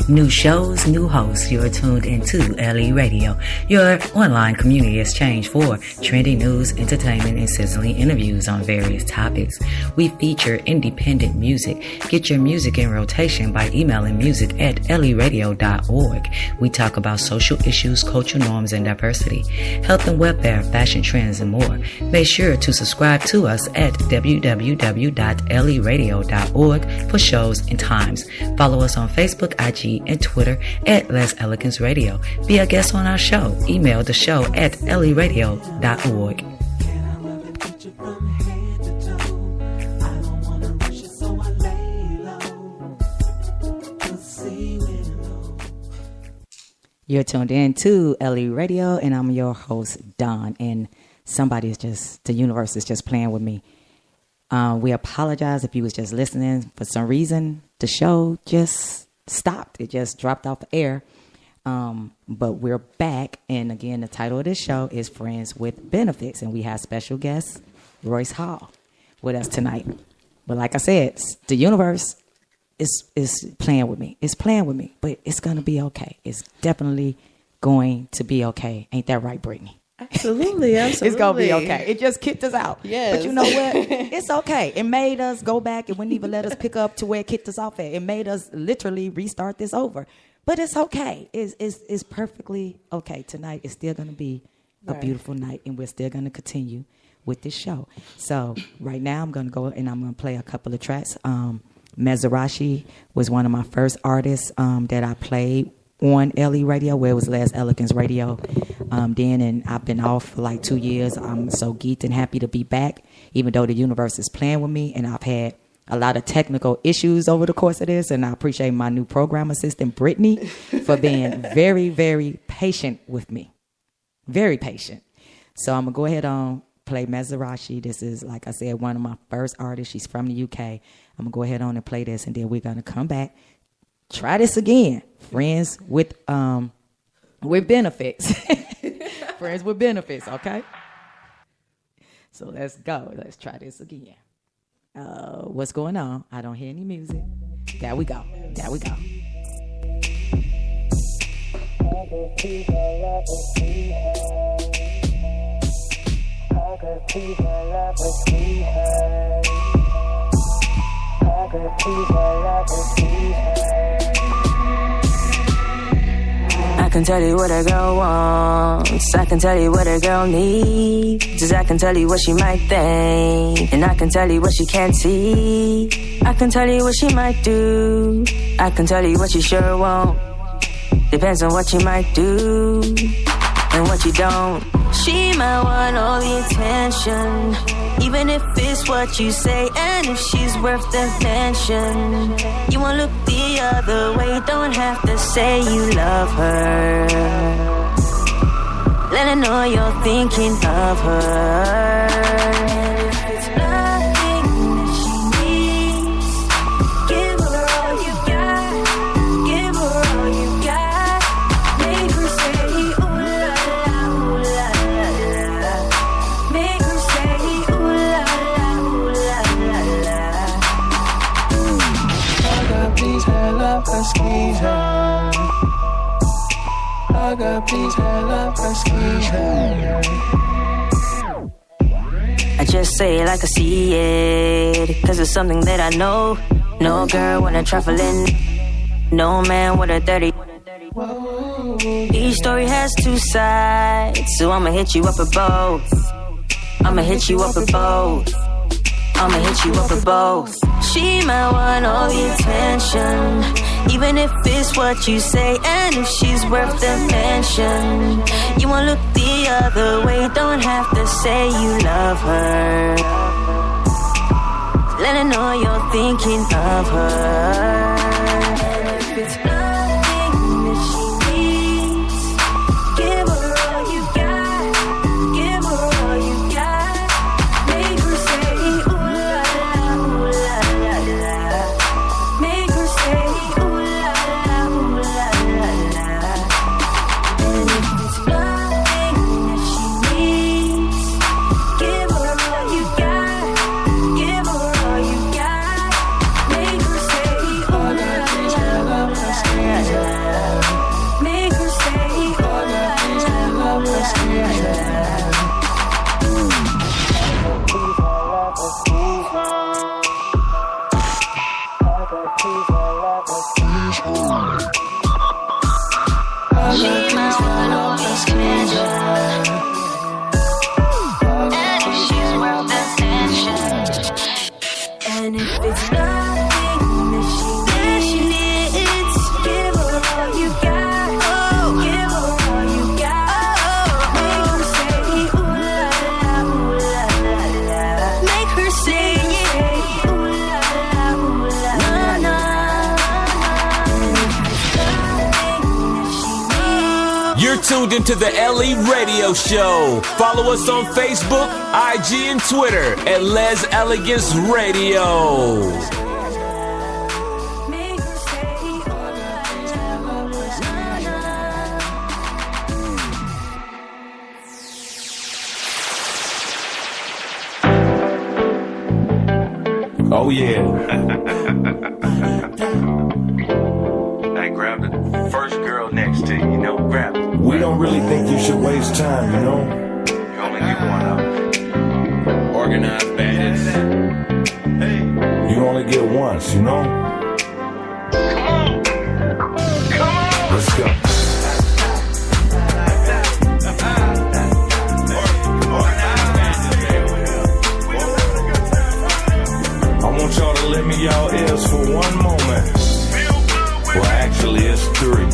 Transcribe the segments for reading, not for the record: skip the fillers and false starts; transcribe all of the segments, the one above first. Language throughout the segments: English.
New shows, new hosts. You're tuned into LE Radio, your online community exchange for trending news, entertainment, and sizzling interviews on various topics. We feature independent music. Get your music in rotation by emailing music@leradio.org. We talk about social issues, cultural norms, and diversity, health and welfare, fashion trends, and more. Make sure to subscribe to us at www.leradio.org for shows and times. Follow us on Facebook, IG, and Twitter at Les Elegance Radio. Be a guest on our show. Email the show at leradio.org. You're tuned in to LE Radio, and I'm your host, Don. And the universe is just playing with me. We apologize if you was just listening. For some reason, the show just stopped. It just dropped off the air. But we're back. And again, the title of this show is Friends with Benefits. And we have special guest, Royce Hall, with us tonight. But like I said, the universe is playing with me. It's playing with me. But it's going to be okay. It's definitely going to be okay. Ain't that right, Brittany? Absolutely. It's going to be okay. It just kicked us out. Yes. But you know what? It's okay. It made us go back. It wouldn't even let us pick up to where it kicked us off at. It made us literally restart this over. But it's okay. It's perfectly okay. Tonight is still going to be a beautiful night, and we're still going to continue with this show. So right now I'm going to go and I'm going to play a couple of tracks. Mezarashi was one of my first artists that I played on LE Radio, where it was Les Elegance Radio then, and I've been off for like 2 years. I'm so geeked and happy to be back, even though the universe is playing with me, and I've had a lot of technical issues over the course of this, and I appreciate my new program assistant, Brittany, for being very, very patient with me. Very patient. So I'm going to go ahead on play Mezarashi. This is, like I said, one of my first artists. She's from the UK. I'm going to go ahead on and play this, and then we're going to come back. Try this again. Friends with benefits. Friends with benefits, okay? So let's go. Let's try this again. What's going on? I don't hear any music. There we go. There we go. I can tell you what a girl wants, I can tell you what a girl needs, I can tell you what she might think, and I can tell you what she can't see. I can tell you what she might do, I can tell you what she sure won't. Depends on what you might do and what you don't. She might want all the attention, even if it's what you say, and if she's worth the mention. You won't look the other way, don't have to say you love her. Let her know you're thinking of her. If it's nothing that she needs, give her all you got, give her all you got. Make her say, ooh la la, ooh la la la. Make her say, ooh la la, ooh la la la. I got peace, I love her, squeeze her. I got peace, I love her, squeeze her. I just say it like I see it, cause it's something that I know. No girl wanna trifling, no man with a dirty. Each story has two sides, so I'ma hit you up with both. I'ma hit you up with both. I'ma hit you up with both. She might want all the attention, even if it's what you say, and if she's worth the mention. You won't look the other way, don't have to say you love her. Let her know you're thinking of her. If it's nothing that she needs, give her all you got, give her all you got. Make her say, ooh la la, ooh la la la. Make her say, ooh la la, ooh la la la. And if it's nothing that she needs, give her all you got, give her all you got. Make her say, ooh la la. tuned into the LE Radio Show. Follow us on Facebook, IG, and Twitter at Les Elegance Radio. Oh yeah. Hey, grab the first girl next to you, grab it. We don't really think you should waste time, You only get one of them. Organized bandits. Hey. You only get once, Come on. Let's go. I want y'all to lend me y'all ears for one moment. Well, actually, it's 3.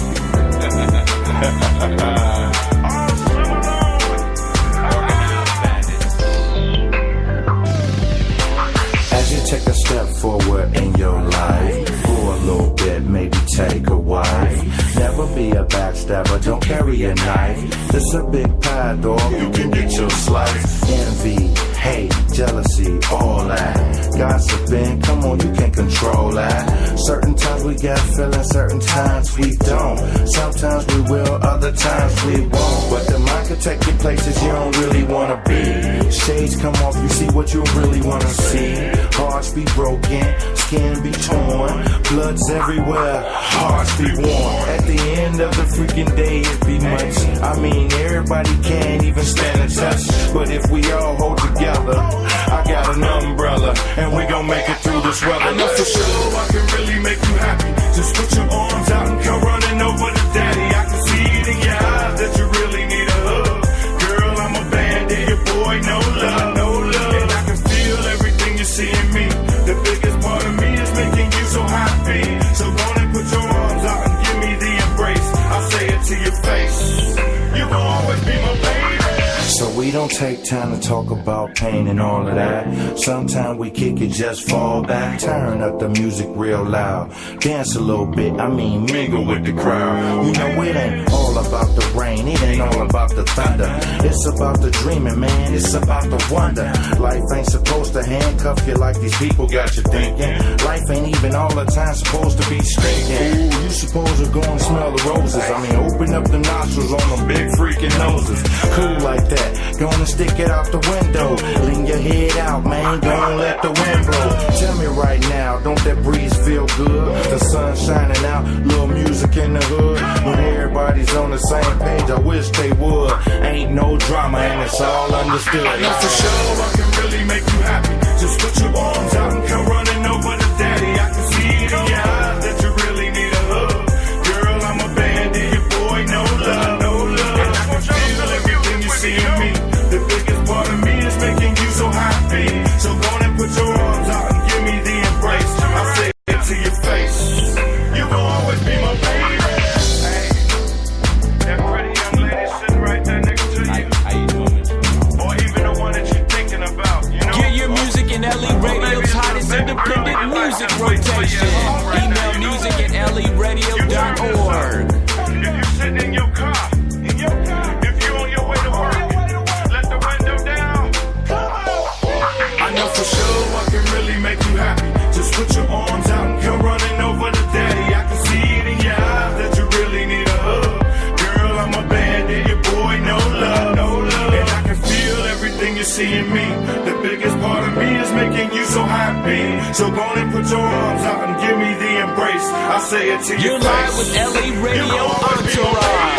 As you take a step forward in your life, for a little bit, maybe take a wife. Never be a backstabber, don't carry a knife. This a big pie, dog, you can get your slice. Envy, hate, jealousy, all that. Gossiping, come on, you can't control that. Certain times we got feelings, certain times we don't. Sometimes we will, other times we won't. But the mind can take you places you don't really wanna be. Shades come off, you see what you really wanna see. Hearts be broken, skin be torn, blood's everywhere, hearts be worn. At the end of the freaking day, it be much. I mean, everybody can't even stand a touch. But if we all hold together, I got an umbrella, and we gon' make it through this weather. I know for sure I can really make you happy. Just put your arms out and come running over to daddy. I can see it in your eyes that you really need a hug. Girl, I'm a bandit, your boy, no love, no love. And I can feel everything you see in me. The biggest part of me is making you so happy. So go and put your arms out and give me the embrace. I'll say it to your face. You will always be my baby. So we don't take time to talk about pain and all of that. Sometimes we kick it, just fall back. Turn up the music real loud. Dance a little bit, I mean mingle with the crowd. You know it ain't all about the rain, it ain't all about the thunder. It's about the dreaming, man, it's about the wonder. Life ain't supposed to handcuff you like these people got you thinking. Life ain't even all the time supposed to be stinking. Ooh, you supposed to go and smell the roses. I mean, open up the nostrils on them big freaking noses. Cool like that. Gonna stick it out the window. Lean your head out, man. Don't let the wind blow. Tell me right now, don't that breeze feel good? The sun shining out, little music in the hood. When everybody's on the same page, I wish they would. Ain't no drama and it's all understood. I know for sure I can really make you happy. Just put your arms out and come running over to daddy. I can see it in your eyes that you really need a hug. Girl, I'm a bandit, your boy, no love, no love. And I can feel everything you see in me. The biggest part of me is making you so happy. So go and put your arms out and give me the embrace. I'll say it to your face. You will always be my baby. Hey, that pretty young lady sitting right there next to you. How you doing? Or even the one that you're thinking about, Get your music in LE Radio's hottest independent music rotation. Email music at leradio.org. If you're sitting in your car, if you're on your way to work, let the window down. I know for sure I can really make you happy. Just put your arms out and come running over to daddy. I can see it in your eyes that you really need a hug. Girl, I'm a bandit, your boy, no love, no love. And I can feel everything you see in me. The biggest part of me is making you so happy. So go and put your arms out and give me the embrace. I'll say it to your face. You're live with LE Radio Entourage.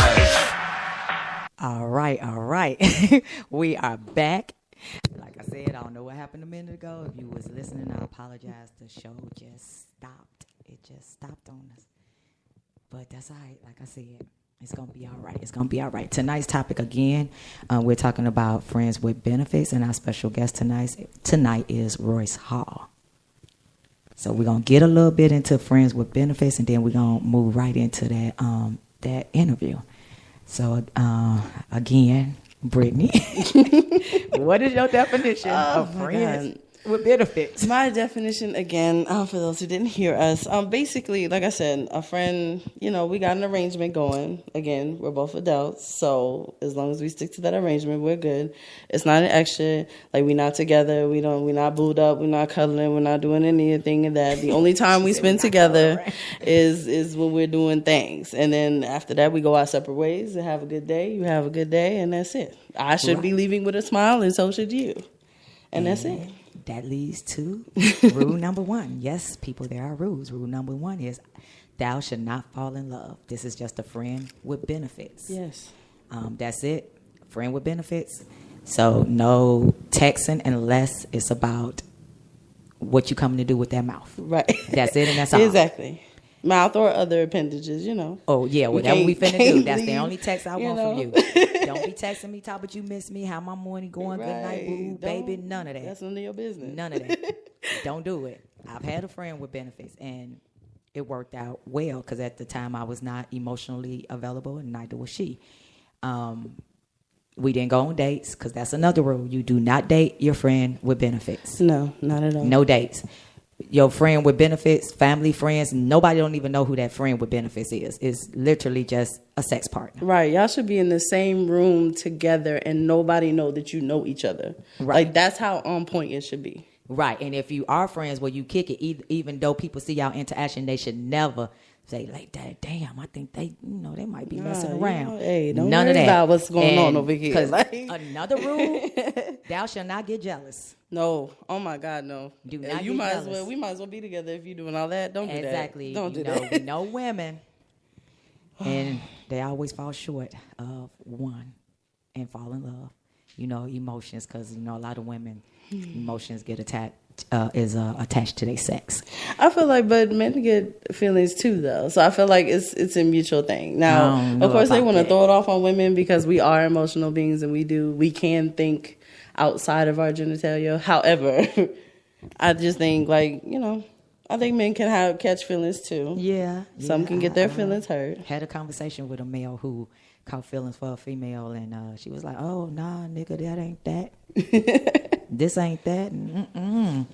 All right. We are back. Like I said, I don't know what happened a minute ago. If you was listening, I apologize. The show just stopped. It just stopped on us. But that's all right. Like I said, it's going to be all right. It's going to be all right. Tonight's topic, again, we're talking about friends with benefits, and our special guest tonight is Royce Hall. So we're going to get a little bit into friends with benefits, and then we're going to move right into that interview. So, again, Brittany, what is your definition of friends? with benefits. My definition, again, for those who didn't hear us, basically, like I said, a friend, we got an arrangement going. Again, we're both adults, so as long as we stick to that arrangement, we're good. It's not an extra. Like, we're not together. We're not booed up. We're not cuddling. We're not doing anything of that. The only time we spend together is when we're doing things. And then after that, we go our separate ways and have a good day. You have a good day, and that's it. I should be leaving with a smile, and so should you. And that's it. That leads to rule number 1. Yes, people, there are rules. Rule number 1 is thou should not fall in love. This is just a friend with benefits. Yes. That's it. Friend with benefits. So no texting unless it's about what you coming to do with that mouth. Right. That's it, and that's all. Exactly. Mouth or other appendages, Oh, yeah, whatever we finna do. That's the only text I want from you. Don't be texting me, talk about you miss me, how my morning going, good night, boo, baby, none of that. That's none of your business. None of that. Don't do it. I've had a friend with benefits, and it worked out well because at the time I was not emotionally available, and neither was she. We didn't go on dates because that's another rule. You do not date your friend with benefits. No, not at all. No dates. Your friend with benefits, family, friends, nobody don't even know who that friend with benefits is. It's literally just a sex partner. Right. Y'all should be in the same room together and nobody know that you know each other. Right. Like, that's how on point it should be. Right. And if you are friends where you kick it, even though people see y'all interaction, they should never say like that. Damn, I think they might be messing around. Hey, don't None worry of that. about what's going on over here. Because Like, another rule, thou shall not get jealous. no. Oh my God, no. Do not you get might jealous. as well. We might as well be together if you're doing all that. Don't do that. Exactly. Don't do We that. know women, and they always fall short of one and fall in love. Emotions, because a lot of women emotions get attached to their sex. I feel like, but men get feelings too, though. So I feel like it's a mutual thing. Now, of course, they want to throw it off on women because we are emotional beings and we can think outside of our genitalia. However, I just think I think men can catch feelings too. Yeah. Some can get their feelings hurt. Had a conversation with a male who caught feelings for a female, and she was like, "Oh, nah, nigga, that ain't that. This ain't that.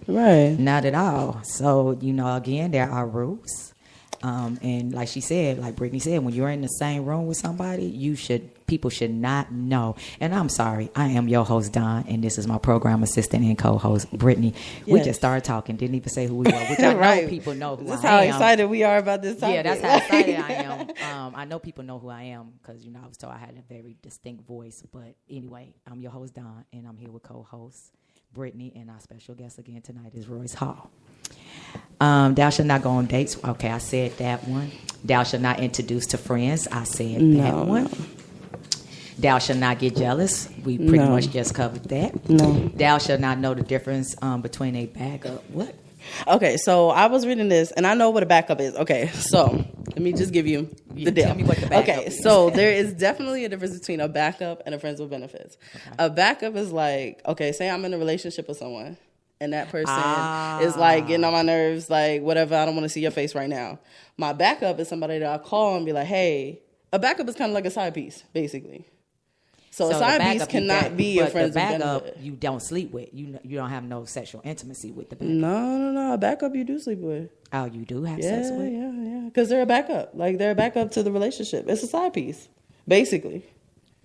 Right. Not at all." So, again, there are rules. And like she said, like Brittany said, when you're in the same room with somebody, people should not know. And I'm sorry, I am your host, Don, and this is my program assistant and co-host, Brittany. Yes. We just started talking, didn't even say who we were, which I know people know who I am. That's how excited we are about this topic. Yeah, that's how excited I am. I know people know who I am because, I was told I had a very distinct voice. But anyway, I'm your host, Don, and I'm here with co-host Brittany, and our special guest again tonight is Royce Hall. Thou shalt not go on dates. Okay, I said that one. Thou shalt not introduce to friends. I said that one. No. Thou shalt not get jealous. We pretty much just covered that. No. Thou shalt not know the difference between a backup. What? Okay, so I was reading this, and I know what a backup is. Okay, so let me just give you the deal. Tell me what the backup is. So there is definitely a difference between a backup and a friends with benefits. Okay. A backup is like, okay, say I'm in a relationship with someone, and that person is like getting on my nerves, like whatever, I don't want to see your face right now. My backup is somebody that I call and be like, hey, a backup is kind of like a side piece, basically. So a side piece cannot be a friends with benefit. You don't sleep with. You don't have no sexual intimacy with the backup. No. A backup you do sleep with. Oh, you do have sex with? Yeah. Because they're a backup. Like, they're a backup to the relationship. It's a side piece, basically.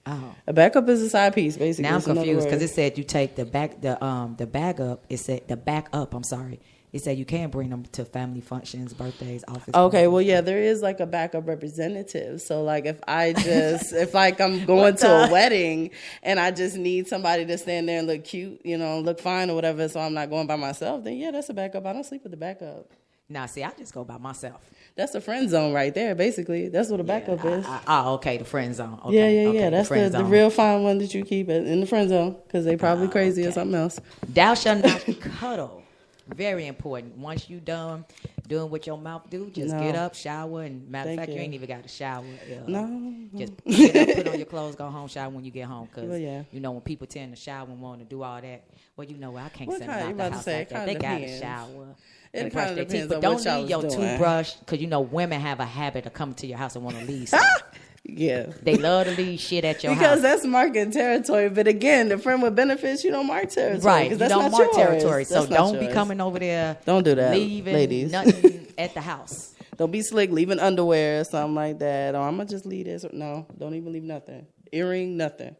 Oh. A backup is a side piece, basically. Now I'm confused because it said you take the backup. It said the backup. I'm sorry. It said you can bring them to family functions, birthdays, office. Okay, well, yeah, there is like a backup representative. So, like, if I'm going to a wedding and I just need somebody to stand there and look cute, look fine or whatever, so I'm not going by myself, then yeah, that's a backup. I don't sleep with the backup. Now, see, I just go by myself. That's a friend zone right there, basically. That's what a backup is. Okay, the friend zone. Okay, yeah. That's the real fine one that you keep in the friend zone because they probably crazy or something else. Thou shalt not cuddle. Very important. Once you done doing what your mouth do, just get up, shower, and matter of fact, you ain't even got to shower. Just get up, put on your clothes, go home, shower when you get home. Because, when people tend to shower and want to do all that, I can't send them out the house like that. They got to shower. It kind of depends on but what don't leave your doing. toothbrush, because, women have a habit of coming to your house and want to leave. Yeah. They love to leave shit at your Because house. that's marking territory. But again, the friend with benefits, you don't mark territory. Right. 'Cause You that's don't not mark yours. territory. So That's not don't be yours. coming over there. Don't do that, leaving ladies. nothing at the house. Don't be slick, leaving underwear or something like that. Or I'm going to just leave this. No, don't even leave nothing. Earring, nothing.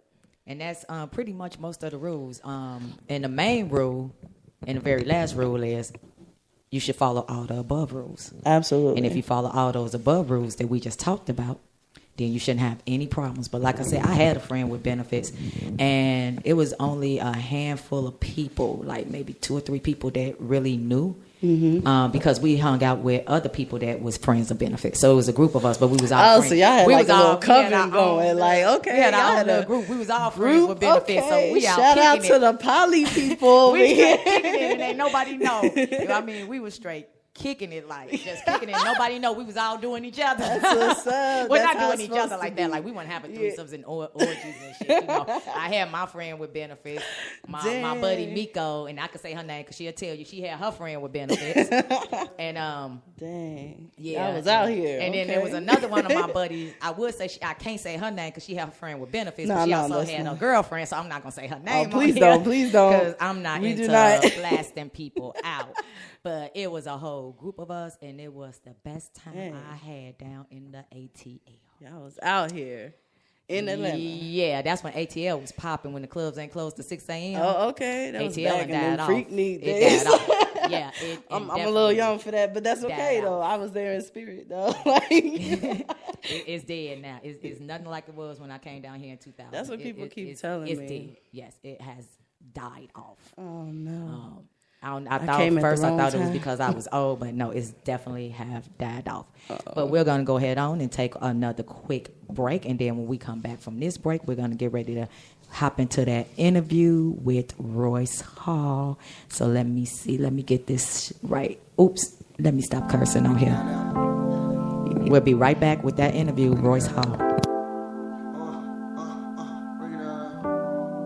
And that's pretty much most of the rules. And the main rule, and the very last rule is you should follow all the above rules. Absolutely. And if you follow all those above rules that we just talked about, then you shouldn't have any problems. But like I said, I had a friend with benefits, and it was only a handful of people, like maybe 2 or 3 people that really knew. Because we hung out with other people that was friends of benefits. So it was a group of us, but we was all friends. So y'all had we like was a little all- we had coven our going. own Like, little- okay, we had y'all our own had little a group. We was all friends with benefits. Okay. So we out Shout out kicking to it. the poly people over We here. straight kicking it and ain't nobody know. I mean, we was straight kicking it, like just kicking it. Nobody know we was all doing each other. That's what's up. We're That's not how doing it's each other supposed like to that. be. Like we weren't having threesomes and orgies and shit. You know, I had my friend with benefits, my buddy Dang. Miko, and I can say her name because she'll tell you she had her friend with benefits. And Dang. yeah, I was out here. And then there was another one of my buddies. I would say I can't say her name because she had a friend with benefits, but she also let's had not. a girlfriend, so I'm not gonna say her name. Please on don't, please don't. because I'm not We do into not. blasting people out. But it was a whole group of us, and it was the best time Dang. I had down in the ATL. Y'all was out here in Atlanta. Yeah, that's when ATL was popping when the clubs ain't closed to 6 a.m. Oh, okay. That was ATL back and in died them off. freak need It days. died off. Yeah, I'm a little young for that, but that's okay died though. out. I was there in spirit though. Like, It's dead now. It's nothing like it was when I came down here in 2000. That's what people keep it's, telling it's me. dead. Yes, it has died off. oh no. I thought came at the first I wrong thought it was time. because I was old, but no, it's definitely have died off. But we're gonna go ahead on and take another quick break, and then when we come back from this break, we're gonna get ready to hop into that interview with Royce Hall. So let me see. Let me get this right. Oops. Let me stop cursing on here. We'll be right back with that interview, Royce Hall.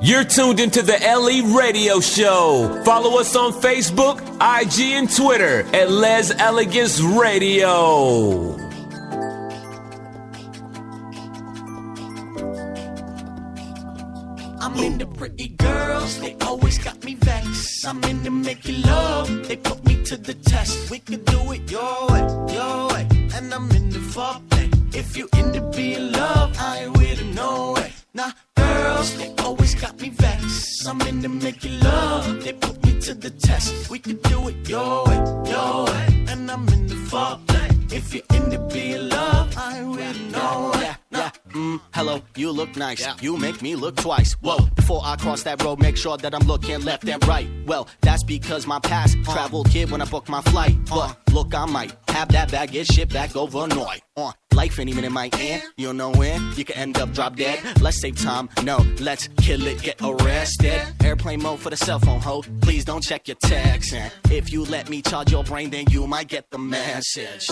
You're tuned into the LE Radio Show. Follow us on Facebook, IG, and Twitter at Les Elegance Radio. I'm into pretty girls, they always got me vexed. I'm into making love, they put me to the test. We could do it your way, and I'm into foreplay. If you into being loved, I ain't with it, no way. Nah, girls, they always got me vexed. I'm into making love, they put me to the test. We could do it your way, and I'm into foreplay. If you into being loved, I ain't with it, no way. Hello, you look nice. You make me look twice. Whoa, before I cross that road, make sure that I'm looking left and right. Well, that's because my past traveled kid when I booked my flight. But look, I might have that baggage shipped back over North. Life ain't even in my hand. You don't know when you can end up drop dead. Let's save time. No, let's kill it, get arrested. Airplane mode for the cell phone, ho. Please don't check your text. And if you let me charge your brain, then you might get the message.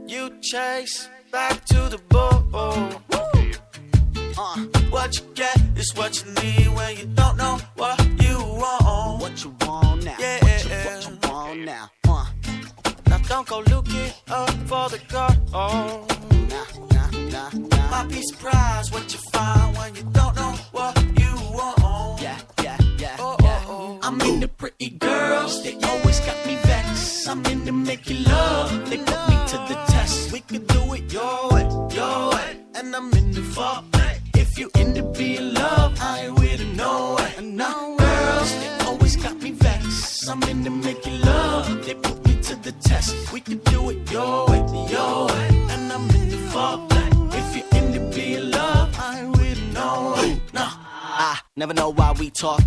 You chase back to the boat. What you get is what you need when you don't know what you want. What you want now? Yeah. What you want now? Now don't go looking up for the gold. Nah. Might be surprised what you find when you don't know what you want. Yeah. I'm into pretty girls, they always got me vexed. I'm into making love, they put me to the test. We could do it your way, and I'm into foreplay. If you into being loved, I ain't with it, no way. No girls, they always got me vexed. I'm into making love, they put me to the test. We could do it your way, and I'm into foreplay. If you into being loved, I ain't with it, no way. No. I never know why we talk.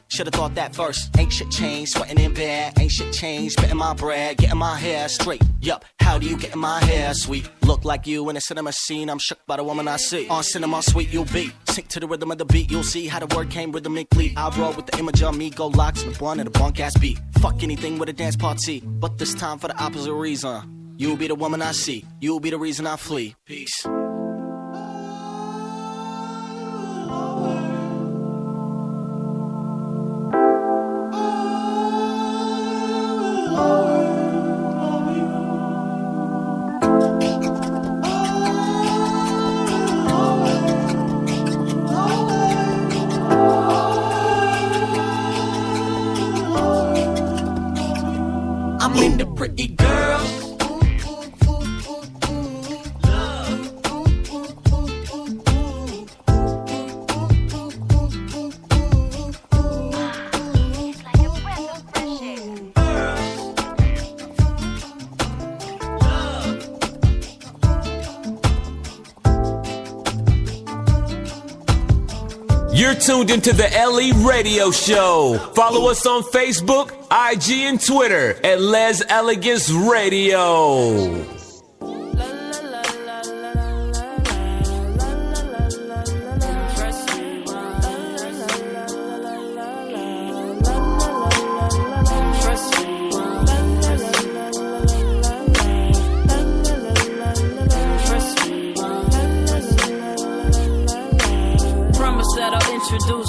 Should've thought that first. Ain't shit changed, sweating in bed. Ain't shit changed, spitting my bread, getting my hair straight. Yup, how do you get in my hair sweet? Look like you in a cinema scene. I'm shook by the woman I see. On cinema sweet, you'll be. Sync to the rhythm of the beat. You'll see how the word came rhythmically. I roll with the image of me, go locks and the blunt and the bunk ass beat. Fuck anything with a dance party, but this time for the opposite reason. You'll be the woman I see. You'll be the reason I flee. Peace. I'm into pretty girls. You're tuned into the LE Radio Show. Follow us on Facebook, IG, and Twitter at Les Elegance Radio.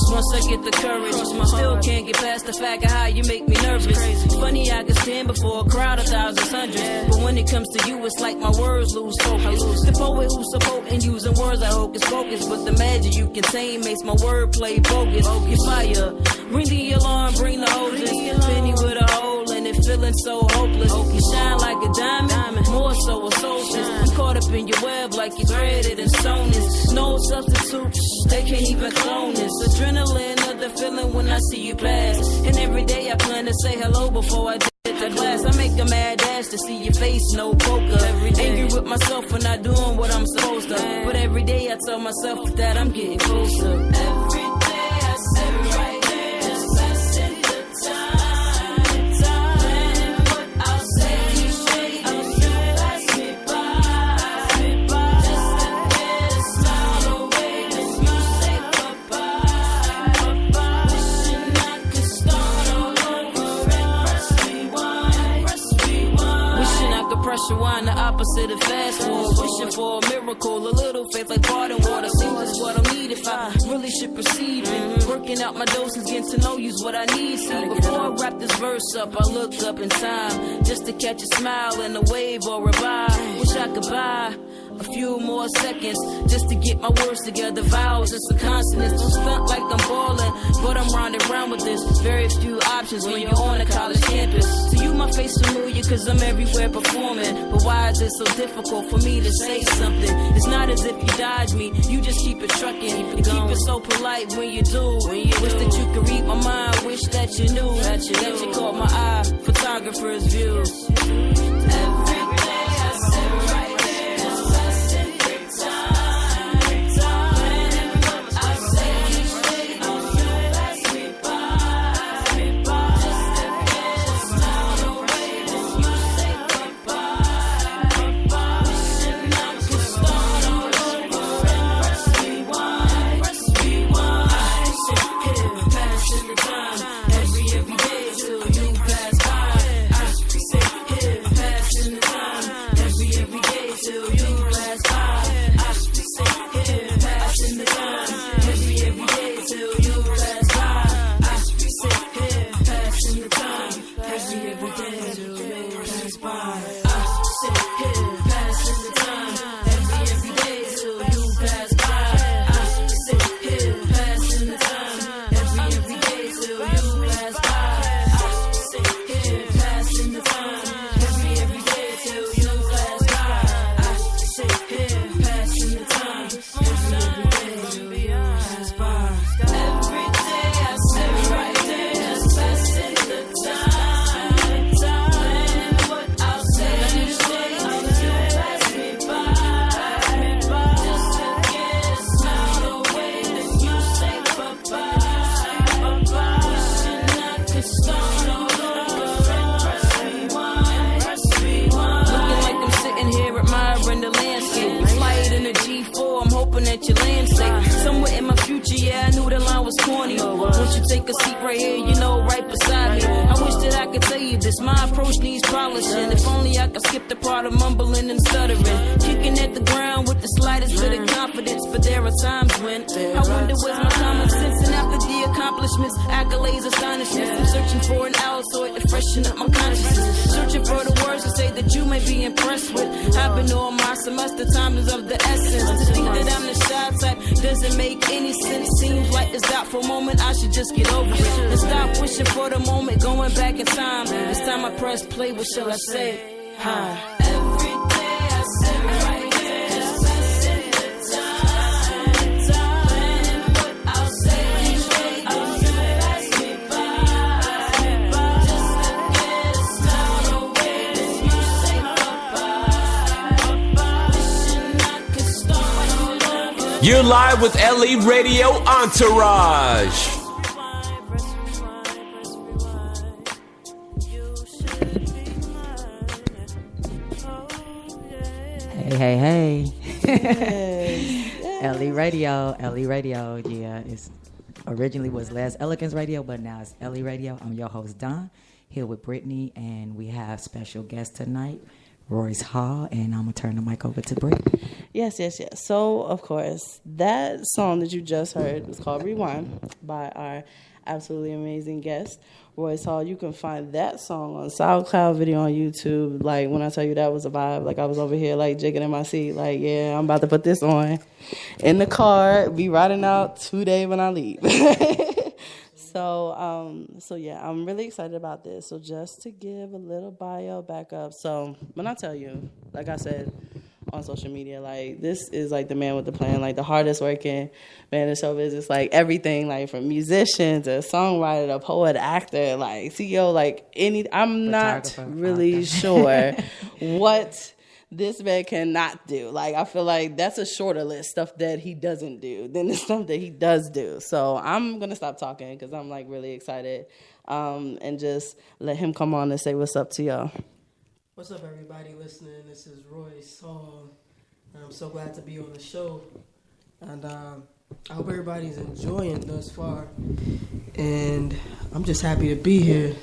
Once I get the courage, I still can't get past the fact of how you make me nervous. Funny, I can stand before a crowd of thousands, hundreds, but when it comes to you, it's like my words lose focus. The poet who's so potent using words I hocus pocus, but the magic you contain makes my wordplay bogus. Get fire, ring the alarm, bring the hoses. Penny with a hole in it, feeling so hopeless. You shine like a diamond, more so a solstice. I'm caught up in your web like you threaded and sewn this. No substitute, they can't even clone this. Adrenaline of the feeling when I see you pass. And every day I plan to say hello before I did the class. I make a mad dash to see your face, no poker. Angry with myself for not doing what I'm supposed to. But every day I tell myself that I'm getting closer. Every day I sit right there, just passing the time. And what I'll say each day if you pass me by. Just to get a smile away when you say bye-bye. Wishing I could start all over and press rewind. Wishing I could press rewind, the opposite of fast forward. Wishing for a miracle, a little faith like water. Seems is what I need if I really should perceive it. Working out my doses, getting to know you's what I need. See, before I wrap this verse up, I look up in time just to catch a smile and a wave or a vibe. Wish I could buy a few more seconds just to get my words together, vowels and some consonants. Don't stunt like I'm ballin', but I'm rounding round with this. Very few options when you're on a college campus. To you, my face familiar, cause I'm everywhere performing. But why is it so difficult for me to say something? It's not as if you dodge me, you just keep it trucking. You keep it so polite when you do. Wish that you could read my mind, wish that you knew that you caught my eye, photographer's view. Every day I sit right there, just passing the time. And what I say each day if you pass me by. Just to get a smile away when you say bye-bye. Wishing I could start all over and press rewind. I sit here passing the time every day till you pass by. I sit here passing the time every day till you pass by. I sit here passing the time every day till you pass by. I sit here passing the time every day till you pass by. I sit here passing the time every day till you pass by. I sit here passing the time every day till you pass by. I sit here passing the time every day till you pass by. I sit here passing the time every day till you pass by. Every day I sit right there, just passing the time. And what I'll say each day if you pass me by. Just to get a smile away when you say bye-bye. Wishing I could start all over and press rewind. Looking like I'm sitting here admiring the landscape. Flight in a G4, I'm hoping that you land safe. Somewhere in my future, yeah, I knew the line was corny. Won't you take a seat right here, you know, right beside me? I wish that I could tell you this, my approach needs polishing. If only I could skip the part of mumbling and stuttering. Kicking at the ground with the slightest bit of confidence. But there are times when I wonder where's my common sense. And after the accomplishments, accolades, astonishments, I'm searching for an Altoid to freshen up my consciousness. Searching for the words to say that you may be impressed with. I've been on my semester, time is of the essence. To think that I'm the shy contact doesn't make any sense. Seems like it's doubtful moment, I should just get over it and stop wishing for the moment, going back in time. This time I press play, what shall I say? Hi. Every day I sit right there, just passing the time, planning what I'll say each day. I'll pass me by, just to get a smile away. Then you say bye-bye, wishing I could start all over. You're live with LE Radio Entourage. Hey. LE Radio, yeah. It's originally was Les Elegance Radio, but now it's LE Radio. I'm your host, Don, here with Brittany, and we have special guest tonight, Royce Hall, and I'm going to turn the mic over to Brittany. Yes. So, of course, that song that you just heard was called Rewind by our absolutely amazing guest, Royce Hall. You can find that song on SoundCloud, video on YouTube. Like, when I tell you that was a vibe, like, I was over here, like, jigging in my seat, like, yeah, I'm about to put this on in the car, be riding out today when I leave. So yeah, I'm really excited about this. So just to give a little bio back up. So when I tell you, like I said on social media, like, this is like the man with the plan, like the hardest working man in show business, like everything, like from musician to songwriter to poet, actor, like CEO, like I'm not really sure what this man cannot do. Like, I feel like that's a shorter list, stuff that he doesn't do than the stuff that he does do. So I'm going to stop talking because I'm, like, really excited and just let him come on and say what's up to y'all. What's up, everybody listening? This is Royce Hall. I'm so glad to be on the show. And I hope everybody's enjoying thus far. And I'm just happy to be here.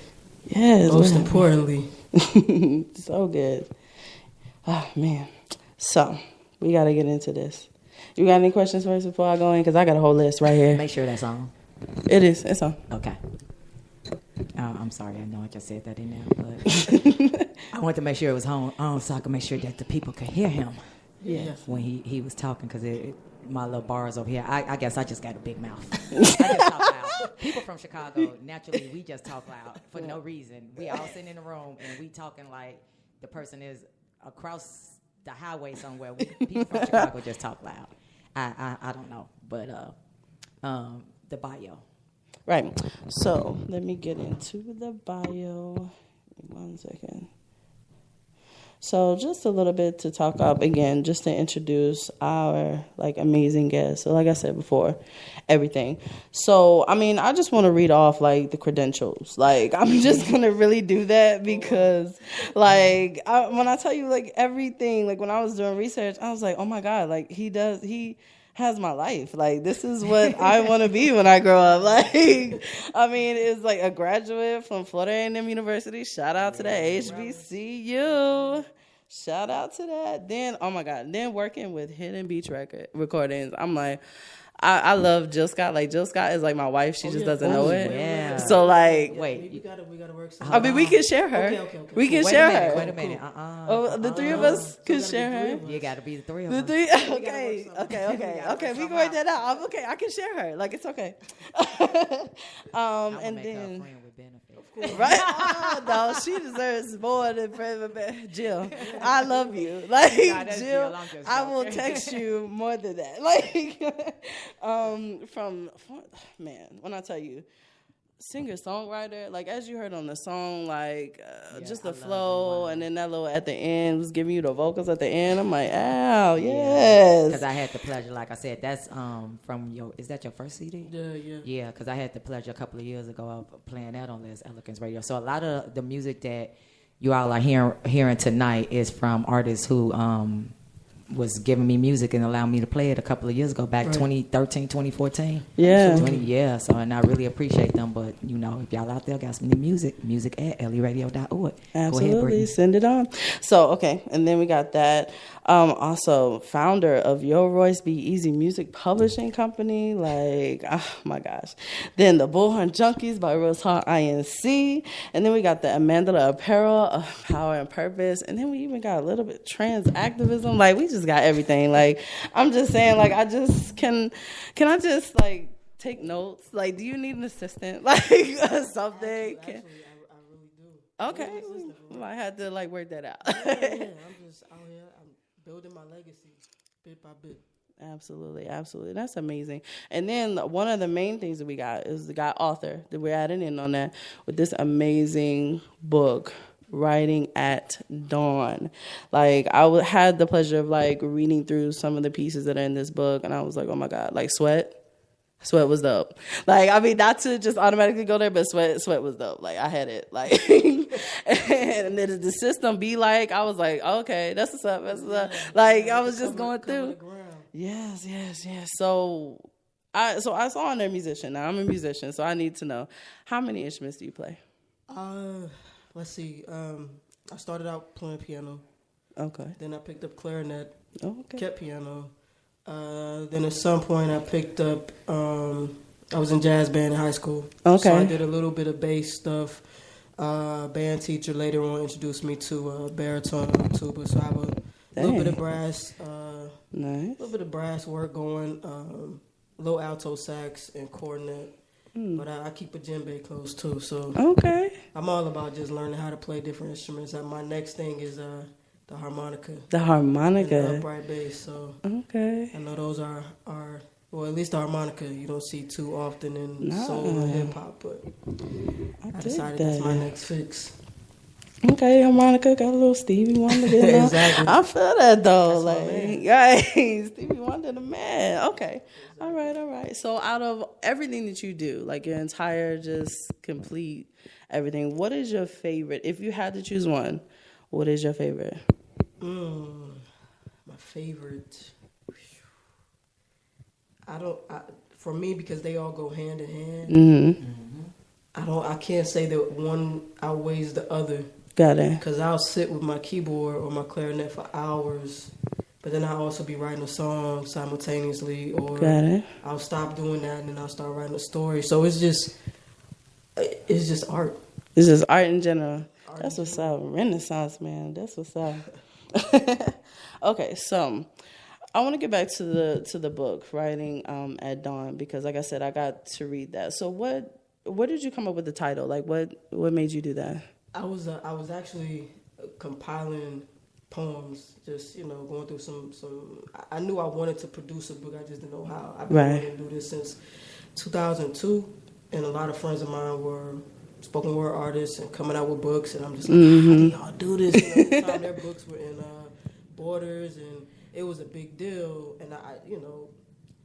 Yes. Most importantly. So good. Oh, man. So, we got to get into this. You got any questions first before I go in? Because I got a whole list right here. Make sure that's on. It is. It's on. Okay. I'm sorry. I know I just said that in there, but I wanted to make sure it was on so I could make sure that the people could hear him. Yeah. When he was talking, because my little bars over here, I guess I just got a big mouth. I just talk loud. People from Chicago, naturally, we just talk loud for no reason. We all sitting in the room and we talking like the person is across the highway somewhere. People from Chicago just talk loud. I don't know, but the bio. Right. So let me get into the bio. 1 second. So just a little bit to talk up again, just to introduce our like amazing guest. So like I said before, everything. So I mean, I just want to read off like the credentials. Like I'm just gonna really do that because like when I tell you like everything, like when I was doing research, I was like, oh my God, like he has my life. Like, this is what I want to be when I grow up. Like, I mean, it's like a graduate from Florida A&M University. Shout out to that HBCU. Shout out to that. Then, oh my God, then working with Hidden Beach Recordings. I'm like, I love Jill Scott. Like, Jill Scott is like my wife. She just doesn't know it. Yeah. So, like, wait, we gotta work something. I mean, we can share her. Okay. We can share her. Wait a minute. Oh, the three of us can share her. You got to be the three of The us. three. Okay. We can work that out. Okay, I can share her. Like, it's okay. And then. Right? Oh, no, she deserves more than Jill. I love you. Like, Jill, I will text you more than that. Like, man, when I tell you, singer-songwriter, like, as you heard on the song, like, just the flow, and then that little at the end was giving you the vocals at the end. I'm like, ow, yes. Because I had the pleasure, like I said, that's from is that your first CD? Yeah. Yeah, because I had the pleasure a couple of years ago of playing that on Les Elegance Radio. So a lot of the music that you all are hearing tonight is from artists who was giving me music and allowing me to play it a couple of years ago, back 2013, 2014. Yeah. So, and I really appreciate them. But, you know, if y'all out there got some new music at leradio.org. Absolutely. Go ahead, send it on. So, okay. And then we got that. Also, founder of Yo Royce Be Easy Music Publishing Company. Like, oh my gosh. Then the Bullhorn Junkies by Royce Hall INC. And then we got the Amandla Apparel of Power and Purpose. And then we even got a little bit trans activism. Like, we just just got everything. Like, I'm just saying, like, I just can I just like take notes? Like, do you need an assistant? Like, something? Actually, I really do. Okay, I had to like work that out. Yeah, I'm just out here. I'm building my legacy bit by bit. Absolutely. That's amazing. And then one of the main things that we got is the guy author that we're adding in on that with this amazing book, Writing at Dawn. Like, I had the pleasure of like reading through some of the pieces that are in this book, and I was like, oh my God, like Sweat was dope. Like, I mean, not to just automatically go there, but Sweat was dope. Like, I had it. Like, and then the system be like, I was like, okay, that's what's up. Like, I was just going through. Yes. So I saw on there musician. Now I'm a musician, so I need to know, how many instruments do you play? Let's see. I started out playing piano. Okay. Then I picked up clarinet. Okay. Kept piano. Then at some point I picked up, I was in jazz band in high school. Okay. So I did a little bit of bass stuff. Band teacher later on introduced me to baritone and tuba. So I have a little bit of brass. Nice. A little bit of brass work going. Low alto sax and cornet. But I keep a djembe close too. So okay. I'm all about just learning how to play different instruments. My next thing is the harmonica. The harmonica. And the upright bass. So okay. I know those are well, at least the harmonica you don't see too often in soul and hip hop. But I decided that's my next fix. Okay, harmonica got a little Stevie Wonder. Exactly. I feel that though. That's like, guys, Stevie Wonder, the man. Okay, all right. So, out of everything that you do, like your entire just complete everything, what is your favorite? If you had to choose one, what is your favorite? My favorite. For me, because they all go hand in hand. Mm-hmm. I can't say that one outweighs the other. Got it. Because I'll sit with my keyboard or my clarinet for hours, but then I'll also be writing a song simultaneously, or got it. I'll stop doing that and then I'll start writing a story. So it's just art. It's just art in general. That's what's up. Renaissance, man. That's what's up. Okay, so I want to get back to the book, Writing at Dawn, because like I said, I got to read that. So where did you come up with the title? Like, what made you do that? I was actually compiling poems, just going through some. I knew I wanted to produce a book, I just didn't know how. I've been wanting to do this since 2002, and a lot of friends of mine were spoken word artists and coming out with books, and I'm just like, how do y'all do this? At the time, their books were in Borders, and it was a big deal, and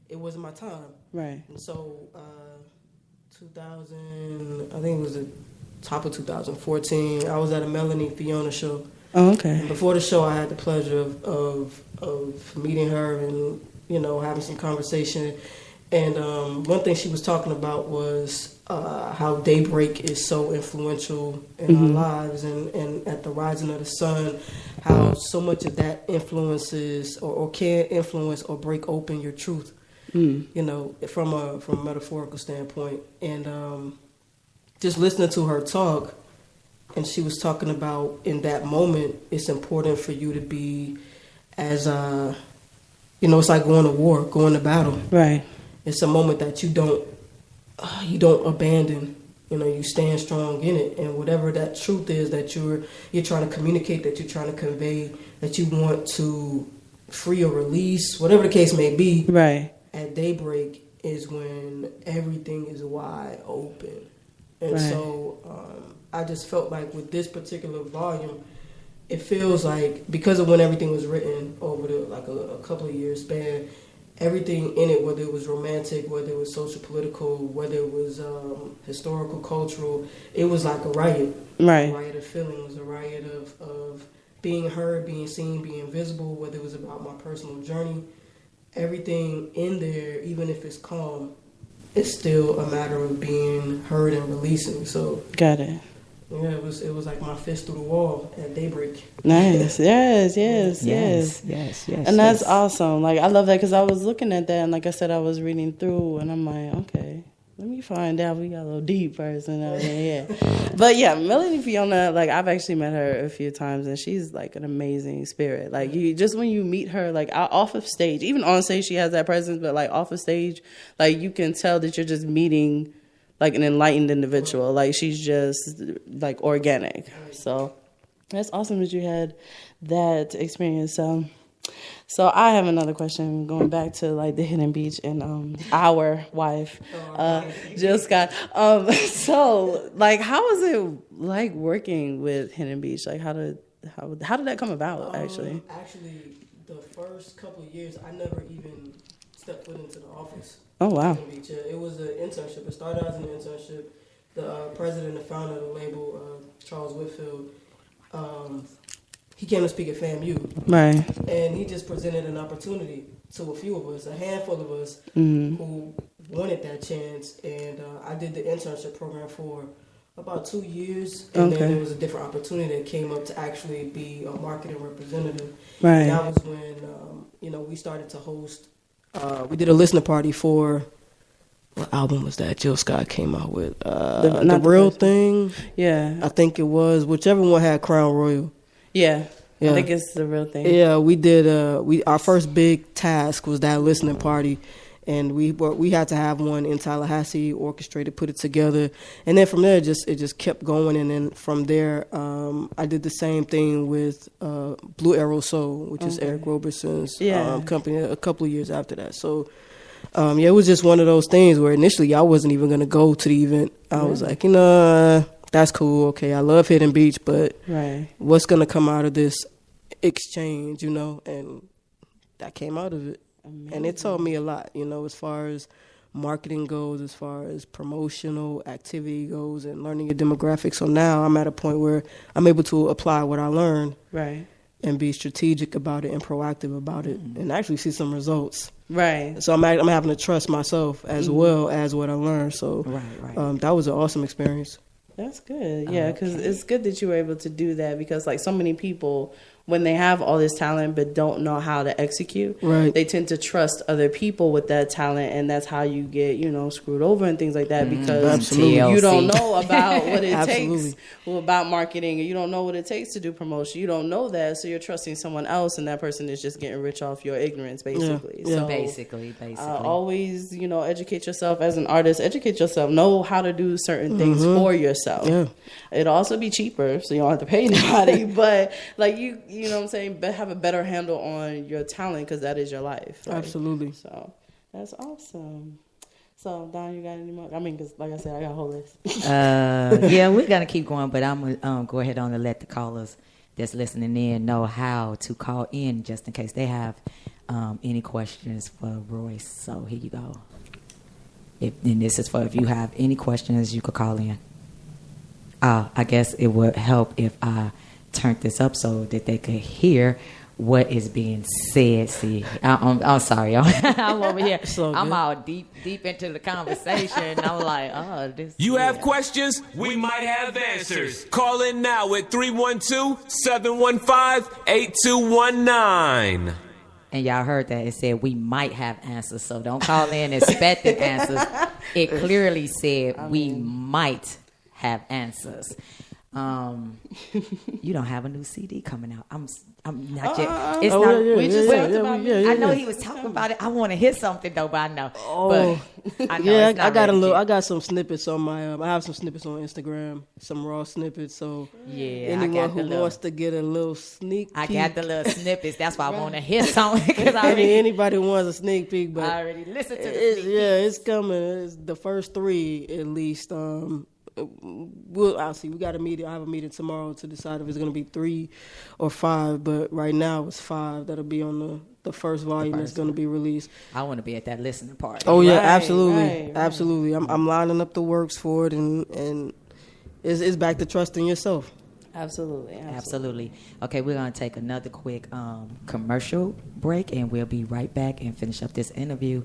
it wasn't my time. Right. And so 2000, I think it was the top of 2014, I was at a Melanie Fiona show. Oh, okay. And before the show, I had the pleasure of meeting her and having some conversation. And one thing she was talking about was how daybreak is so influential in our lives, and at the rising of the sun, how so much of that influences or can influence or break open your truth. From a metaphorical standpoint. And just listening to her talk, and she was talking about in that moment, it's important for you to be as, it's like going to war, going to battle. Right. It's a moment that you don't abandon. You stand strong in it, and whatever that truth is that you're trying to communicate, that you're trying to convey, that you want to free or release, whatever the case may be. Right. At daybreak is when everything is wide open. And right. So I just felt like with this particular volume, it feels like because of when everything was written over a couple of years span, everything in it, whether it was romantic, whether it was social political, whether it was historical, cultural, it was like a riot. Right. A riot of feelings, a riot of being heard, being seen, being visible, whether it was about my personal journey. Everything in there, even if it's calm, it's still a matter of being heard and releasing. So got it. Yeah, it was like my fist through the wall at daybreak. Nice. Yes. And that's awesome. Like, I love that because I was looking at that, and like I said, I was reading through, and I'm like, okay, Let me find out. We got a little deep person out here. Yeah. But yeah, Melanie Fiona, like I've actually met her a few times, and she's like an amazing spirit. Like you, just when you meet her, like off of stage, even on stage, she has that presence. But like off of stage, like you can tell that you're just meeting like an enlightened individual. Like she's just like organic. So that's awesome that you had that experience. So I have another question going back to like the Hidden Beach and our wife, Jill Scott. So like, how was it like working with Hidden Beach? Like how did that come about actually? Actually, the first couple of years, I never even stepped foot into the office. Oh wow! Hidden Beach. It was an internship. It started out as an internship. The president and founder of the label, Charles Whitfield, he came to speak at FAMU. Right. And he just presented an opportunity to a few of us, a handful of us, who wanted that chance. And I did the internship program for about 2 years. And then there was a different opportunity that came up to actually be a marketing representative. Right. And that was when, we started to host, we did a listening party for, what album was that Jill Scott came out with? The Real Thing? Yeah. I think it was, whichever one had Crown Royal. Yeah, I think it's The Real Thing. Yeah, we did. Our first big task was that listening party, and we had to have one in Tallahassee, orchestrated, put it together, and then from there it just kept going. And then from there, I did the same thing with Blue Arrow Soul, which is Eric Roberson's company. A couple of years after that, so. It was just one of those things where initially I wasn't even going to go to the event. I was like, that's cool. Okay, I love Hidden Beach, but what's going to come out of this exchange, And that came out of it. Amazing. And it taught me a lot, as far as marketing goes, as far as promotional activity goes, and learning your demographics. So now I'm at a point where I'm able to apply what I learned. Right. And be strategic about it and proactive about it and actually see some results. Right. So I'm having to trust myself as well as what I learned. So that was an awesome experience. That's good. Yeah, because it's good that you were able to do that because like so many people, when they have all this talent but don't know how to execute, they tend to trust other people with that talent, and that's how you get, screwed over and things like that because you don't know about what it takes about marketing, or you don't know what it takes to do promotion. You don't know that, so you're trusting someone else, and that person is just getting rich off your ignorance, basically. Yeah. So, basically. Always, educate yourself as an artist. Educate yourself. Know how to do certain things for yourself. Yeah. It'll also be cheaper, so you don't have to pay anybody. But like you know what I'm saying, have a better handle on your talent because that is your life. Right? Absolutely. So that's awesome. So Don, you got any more? I mean, because like I said, I got a whole list. Yeah, we're gonna keep going, but I'm gonna go ahead on and let the callers that's listening in know how to call in just in case they have any questions for Royce. So here you go. And this is for if you have any questions, you could call in. I guess it would help if I turned this up so that they could hear what is being said. See, I'm sorry. I'm over here. I'm all deep into the conversation. I'm like, this. You have questions? We might have answers. Call in now at 312-715-8219. And y'all heard that. It said we might have answers. So don't call in expecting answers. It clearly said we might have answers. You don't have a new CD coming out. I'm not yet. It's not. We just talked about it. I know he was talking about it. I want to hear something though, but I know. But I know it's not I got some snippets on my. I have some snippets on Instagram. Some raw snippets. So anyone who wants to get a little sneak peek. I got the little snippets. That's why I want to hear something because anybody wants a sneak peek, but I already listened to the sneak peek. It's coming. It's the first 3 at least. I'll see. We got a meeting. I have a meeting tomorrow to decide if it's going to be 3 or 5. But right now it's 5 that'll be on the first volume that's going to be released. I want to be at that listening party. Oh yeah, absolutely, absolutely. I'm lining up the works for it, and it's back to trusting yourself. Absolutely. Okay, we're going to take another quick commercial break, and we'll be right back and finish up this interview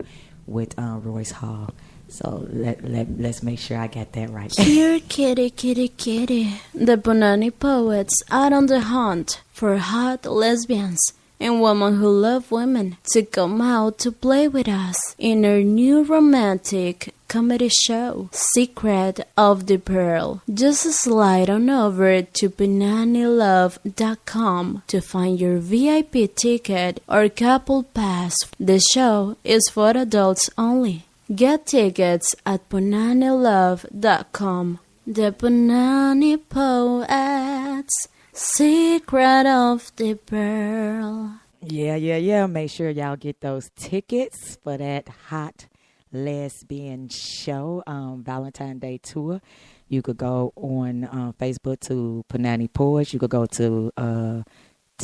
with Royce Hall. So let's make sure I get that right. Here, kitty, kitty, kitty. The Bonani poets out on the hunt for hot lesbians and women who love women to come out to play with us in our new romantic comedy show, Secret of the Pearl. Just slide on over to punanilove.com to find your VIP ticket or couple pass. The show is for adults only. Get tickets at punanilove.com. The Punani Poets, Secret of the Pearl. Yeah. Make sure y'all get those tickets for that hot lesbian show, Valentine's Day tour. You could go on Facebook to Punani Poets. You could go to the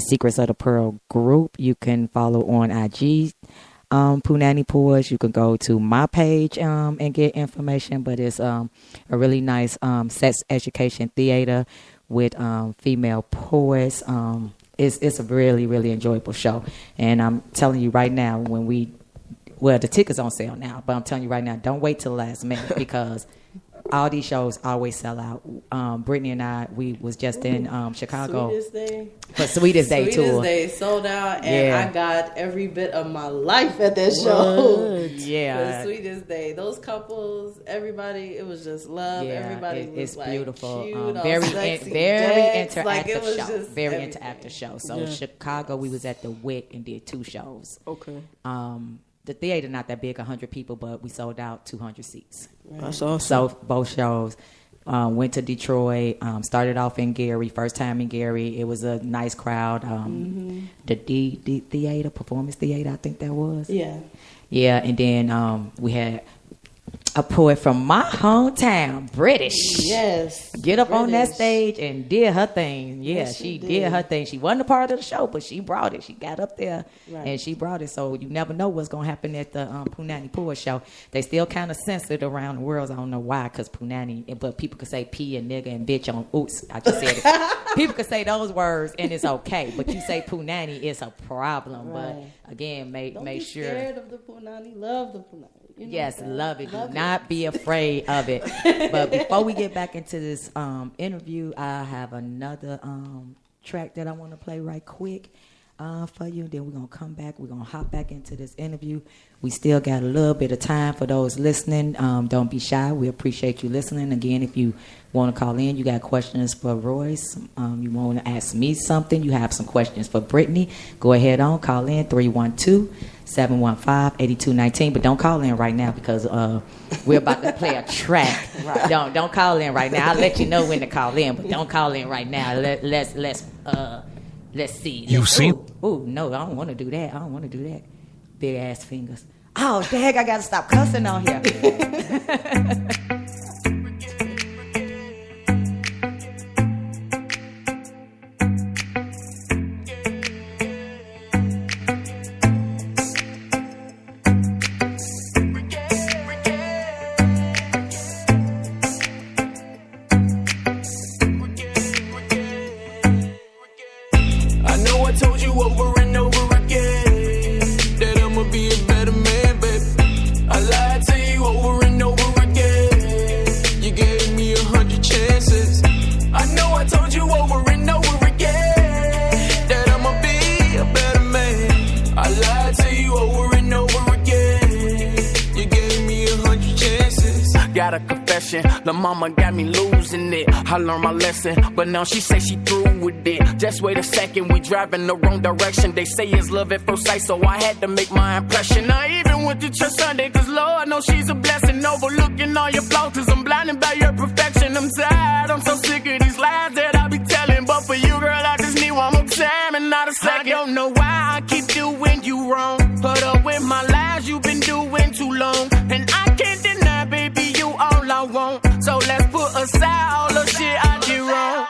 Secrets of the Pearl group. You can follow on IG, Punani Poets. You can go to my page and get information. But it's a really nice sex education theater with female poets. It's a really, really enjoyable show. And I'm telling you right now, well, the tickets on sale now, but I'm telling you right now, don't wait till the last minute because all these shows always sell out. Brittany and I, we was just in Chicago. Sweetest Day. For Sweetest Day tour. Sweetest Day sold out, and I got every bit of my life at that show. Yeah. The Sweetest Day. Those couples, everybody, it was just love. Yeah, everybody was it's like beautiful. cute, Very sexy, interactive like, it was show. just Very everything. interactive show. So Chicago, we was at the WIC and did 2 shows. Okay. The theater not that big, 100 people, but we sold out 200 seats. Right. That's awesome. So both shows. Went to Detroit, started off in Gary, first time in Gary. It was a nice crowd. The D Theater, Performance Theater, I think that was. Yeah. Yeah, and then we had a poet from my hometown, British. Yes. Get up on that British. stage and did her thing. Yeah, Yes, she she did did. her thing. She wasn't a part of the show, but she brought it. She got up there Right. and she brought it. So you never know what's going to happen at the Punani Poet Show. They still kind of censored around the world. I don't know why, because Punani, but people could say P and nigga and bitch on, oops, I just said it. People could say those words and it's okay, but you say Punani, it's a problem. Right. But again, make Don't be sure. scared of the Punani. Love the Punani. You know Yes, that. love it. Love Do not be afraid of it. But before we get back into this interview, I have another track that I want to play right quick for you. Then we're going to come back. We're going to hop back into this interview. We still got a little bit of time for those listening. Don't be shy. We appreciate you listening. Again, if you want to call in, you got questions for Royce, you want to ask me something, you have some questions for Brittany, go ahead on, call in 312-715-8219. But don't call in right now because we're about to play a track. Right. Don't call in right now. I'll let you know when to call in, but don't call in right now. Let's see. You've seen? Oh no, I don't want to do that. I don't want to do that. Big ass fingers. Oh, dang, I got to stop cussing on here. I know I told you over and over again that I'ma be a better man, baby. I lied to you over and over again. You gave me 100 chances. I know I told you over and over again that I'ma be a better man. I lied to you over and over again. You gave me 100 chances. Got a confession, the mama got me losing it. I learned my lesson, but now she say she through with it. Just wait a second, we driving the wrong direction. They say it's love at first sight, so I had to make my impression. I even went to church Sunday, cause Lord knows she's a blessing. Overlooking all your flaws, cause I'm blinded by your perfection. I'm tired, I'm so sick of these lies that I be telling. But for you, girl, I just need one more time and not a second. I don't know why I keep doing you wrong. Put up with my lies, you've been doing too long. And I can't deny, baby, you all I want. So let's put aside all the shit I did wrong.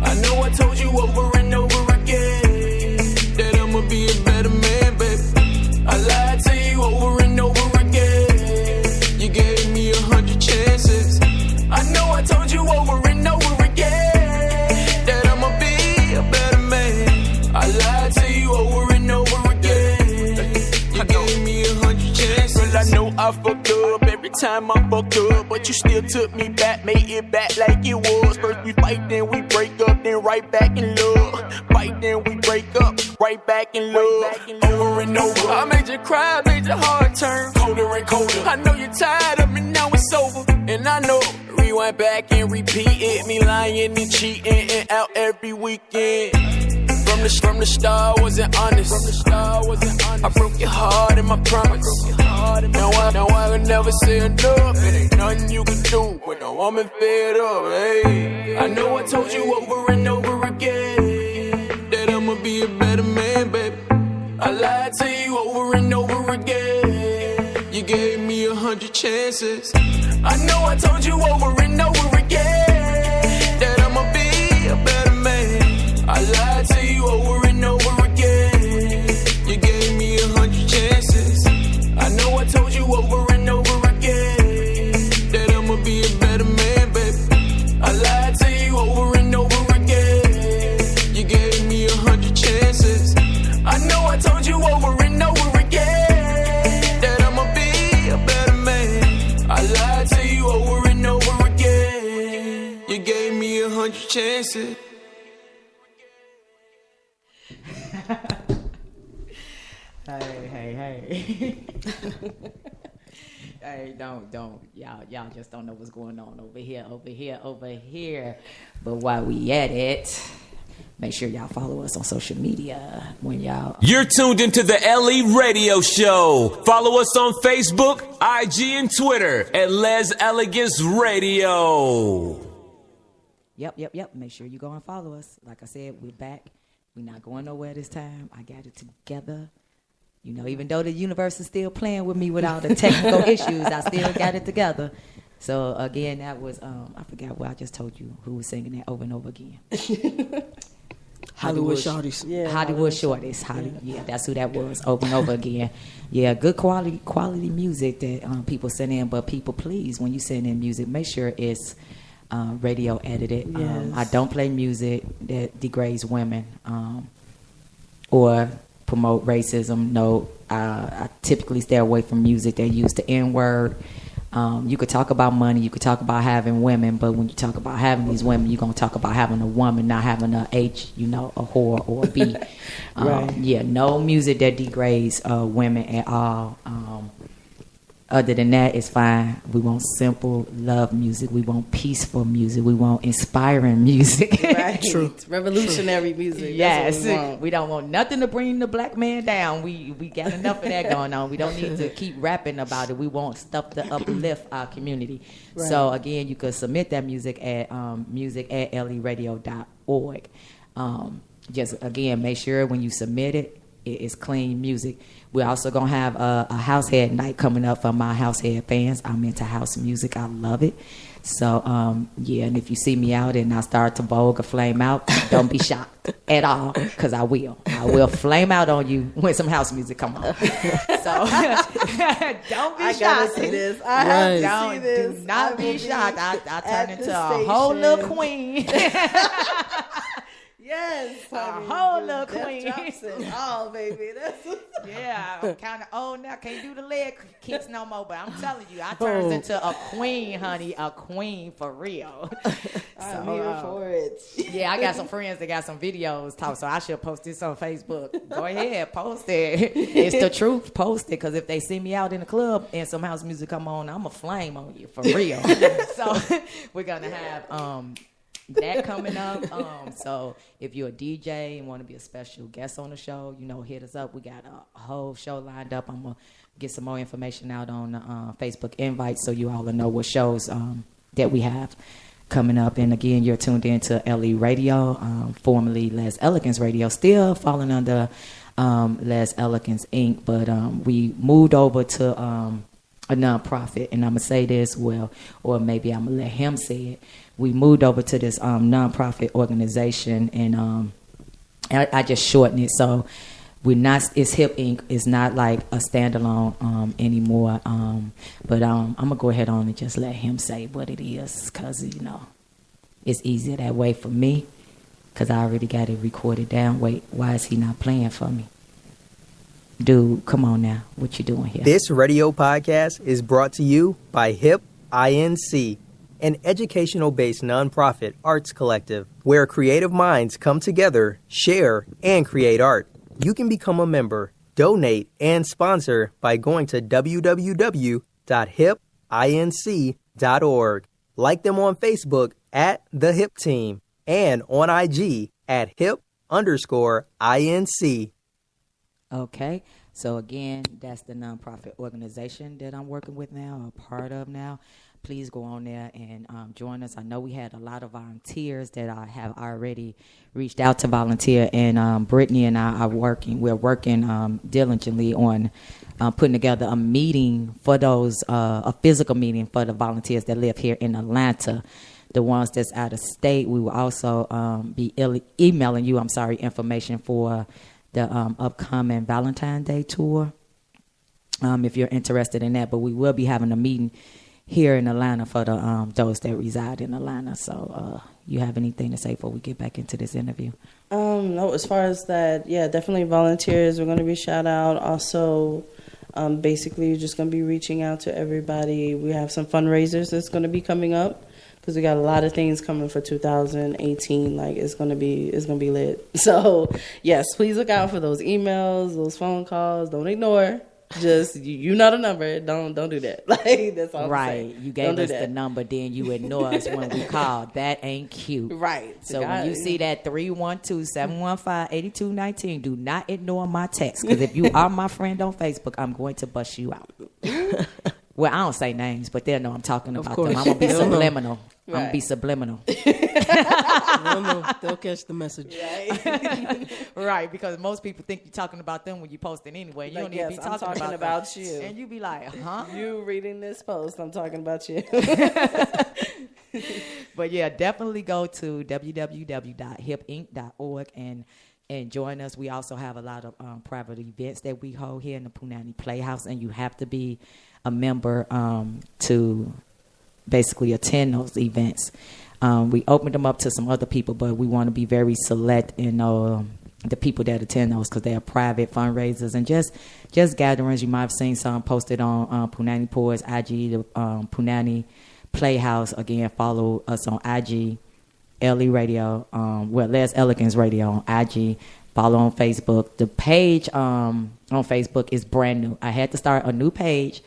I know I told you over and over again that I'ma be a better man, baby. I lied to you over and over again. You gave me 100 chances. I know I told you over and over again that I'ma be a better man. I lied to you over and over again. You gave me 100 chances. Girl, I know I fucked up every every time I fucked up, but you still took me back, made it back like it was. First we fight, then we break up, then right back in love. Fight, then we break up, right back in love. Over and over, I made you cry, made your heart turn colder and colder. I know you're tired of me, now it's over, and I know. Rewind back and repeat it, me lying and cheating and out every weekend. From the start, wasn't honest. I broke your heart and my promise. Now I will never say enough. It ain't nothing you can do when a woman fed up. Hey, I know I told you over and over again that I'ma be a better man, baby. I lied to you over and over again. You gave me 100 chances. I know I told you over and over again that I'ma be a better man. I lied to you over and over again. You gave me 100 chances. I know I told you over and over again that I'ma be a better man, baby. I lied to you over and over again. You gave me 100 chances. I know I told you over and over again that I'ma be a better man. I lied to you over and over again. You gave me 100 chances. Hey. Hey, don't. Y'all just don't know what's going on over here. But while we at it, make sure y'all follow us on social media when y'all... You're tuned into the LE Radio Show. Follow us on Facebook, IG, and Twitter at Les Elegance Radio. Yep. Make sure you go and follow us. Like I said, we're back. We're not going nowhere this time. I got it together. You know, even though the universe is still playing with me with all the technical issues, I still got it together. So, again, that was, I forgot what I just told you, who was singing that over and over again. Hollywood Shorties. Yeah, Hollywood Shorties. Yeah, that's who that was, over and over again. Yeah, good quality music that people send in. But people, please, when you send in music, make sure it's radio edited. Yes. I don't play music that degrades women or promote racism. No, I typically stay away from music that use the N-word. You could talk about money, you could talk about having women, but when you talk about having these women, you're going to talk about having a woman, not having a H, a whore or a B. Right. Yeah, no music that degrades women at all. Other than that, it's fine. We want simple love music. We want peaceful music. We want inspiring music. Right. True. Revolutionary music. Yes. That's what we don't want nothing to bring the black man down. We got enough of that going on. We don't need to keep rapping about it. We want stuff to uplift our community. Right. So, again, you could submit that music at music@leradio.org. Just, again, make sure when you submit it, it's clean music. We're also going to have a house head night coming up for my house head fans. I'm into house music. I love it. So, and if you see me out and I start to vogue or flame out, don't be shocked at all, because I will. I will flame out on you when some house music come on. So, don't be I shocked. gotta see this. I have to see this. Do not be shocked. I turn into a whole little queen. Yes, a whole little queen. Oh, baby. Yeah, I'm kind of old now. Can't do the leg kicks no more. But I'm telling you, I turned into a queen, honey. A queen for real. I'm here for it. Yeah, I got some friends that got some videos talk, so I should post this on Facebook. Go ahead, post it. It's the truth. Post it, because if they see me out in the club and some house music come on, I'm a flame on you for real. So we're gonna have that coming up. So if you're a DJ and want to be a special guest on the show, hit us up. We got a whole show lined up. I'm gonna get some more information out on Facebook invite, so you all will know what shows that we have coming up. And again, you're tuned in to LE Radio, formerly Les Elegance Radio, still falling under Les Elegance Inc. But we moved over to a nonprofit, and I'm gonna say this, or maybe I'm gonna let him say it. We moved over to this nonprofit organization, and I just shortened it. So it's Hip Inc. It's not like a standalone anymore. But I'm gonna go ahead on and just let him say what it is, because it's easier that way for me, because I already got it recorded down. Wait, why is he not playing for me? Dude, come on now. What you doing here? This radio podcast is brought to you by HIP INC, an educational-based nonprofit arts collective where creative minds come together, share, and create art. You can become a member, donate, and sponsor by going to www.hipinc.org. Like them on Facebook at The Hip Team and on IG at hip_INC. Okay, so again, that's the nonprofit organization that I'm working with now, a part of now. Please go on there and join us. I know we had a lot of volunteers that I have already reached out to volunteer, and Brittany and I are working. We're working diligently on putting together a meeting for those, a physical meeting for the volunteers that live here in Atlanta. The ones that's out of state, we will also be emailing you, information for the upcoming Valentine's Day tour, if you're interested in that. But we will be having a meeting here in Atlanta for the those that reside in Atlanta. So you have anything to say before we get back into this interview? No, as far as that, yeah, definitely volunteers. We're going to be shout out. Also, basically, just going to be reaching out to everybody. We have some fundraisers that's going to be coming up, because we got a lot of things coming for 2018. Like, it's gonna be lit. So yes, please look out for those emails, those phone calls. Don't ignore. Just you know the number. Don't do that. Like, that's all. Right. You gave us the number, then you ignore us when we called. That ain't cute. Right. So when you see that 312-715-8219, do not ignore my text, because if you are my friend on Facebook, I'm going to bust you out. Well, I don't say names, but they'll know I'm talking about them. I'm going to be subliminal. Right. I'm going to be subliminal. They'll catch the message. Right, because most people think you're talking about them when you post it anyway. You don't even be talking about you. And you be like, huh? You reading this post, I'm talking about you. But yeah, definitely go to www.hipinc.org and join us. We also have a lot of private events that we hold here in the Punani Playhouse, and you have to be a member to basically attend those events. We opened them up to some other people, but we want to be very select in the people that attend those, because they are private fundraisers and just gatherings. You might have seen some posted on Punani Pours IG, the Punani Playhouse. Again, follow us on IG, LE Radio, Les Elegance Radio on IG. Follow on Facebook. The page on Facebook is brand new. I had to start a new page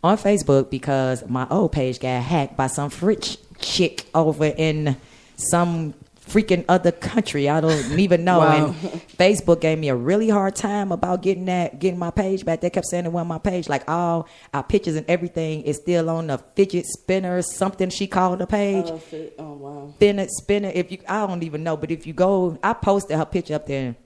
on Facebook because my old page got hacked by some French chick over in some freaking other country. I don't even know. Wow. And Facebook gave me a really hard time about getting my page back. They kept saying it wasn't my page. Like, all our pictures and everything is still on the fidget spinner, something she called the page. Oh wow. Spinner. I don't even know, but if you go, I posted her picture up there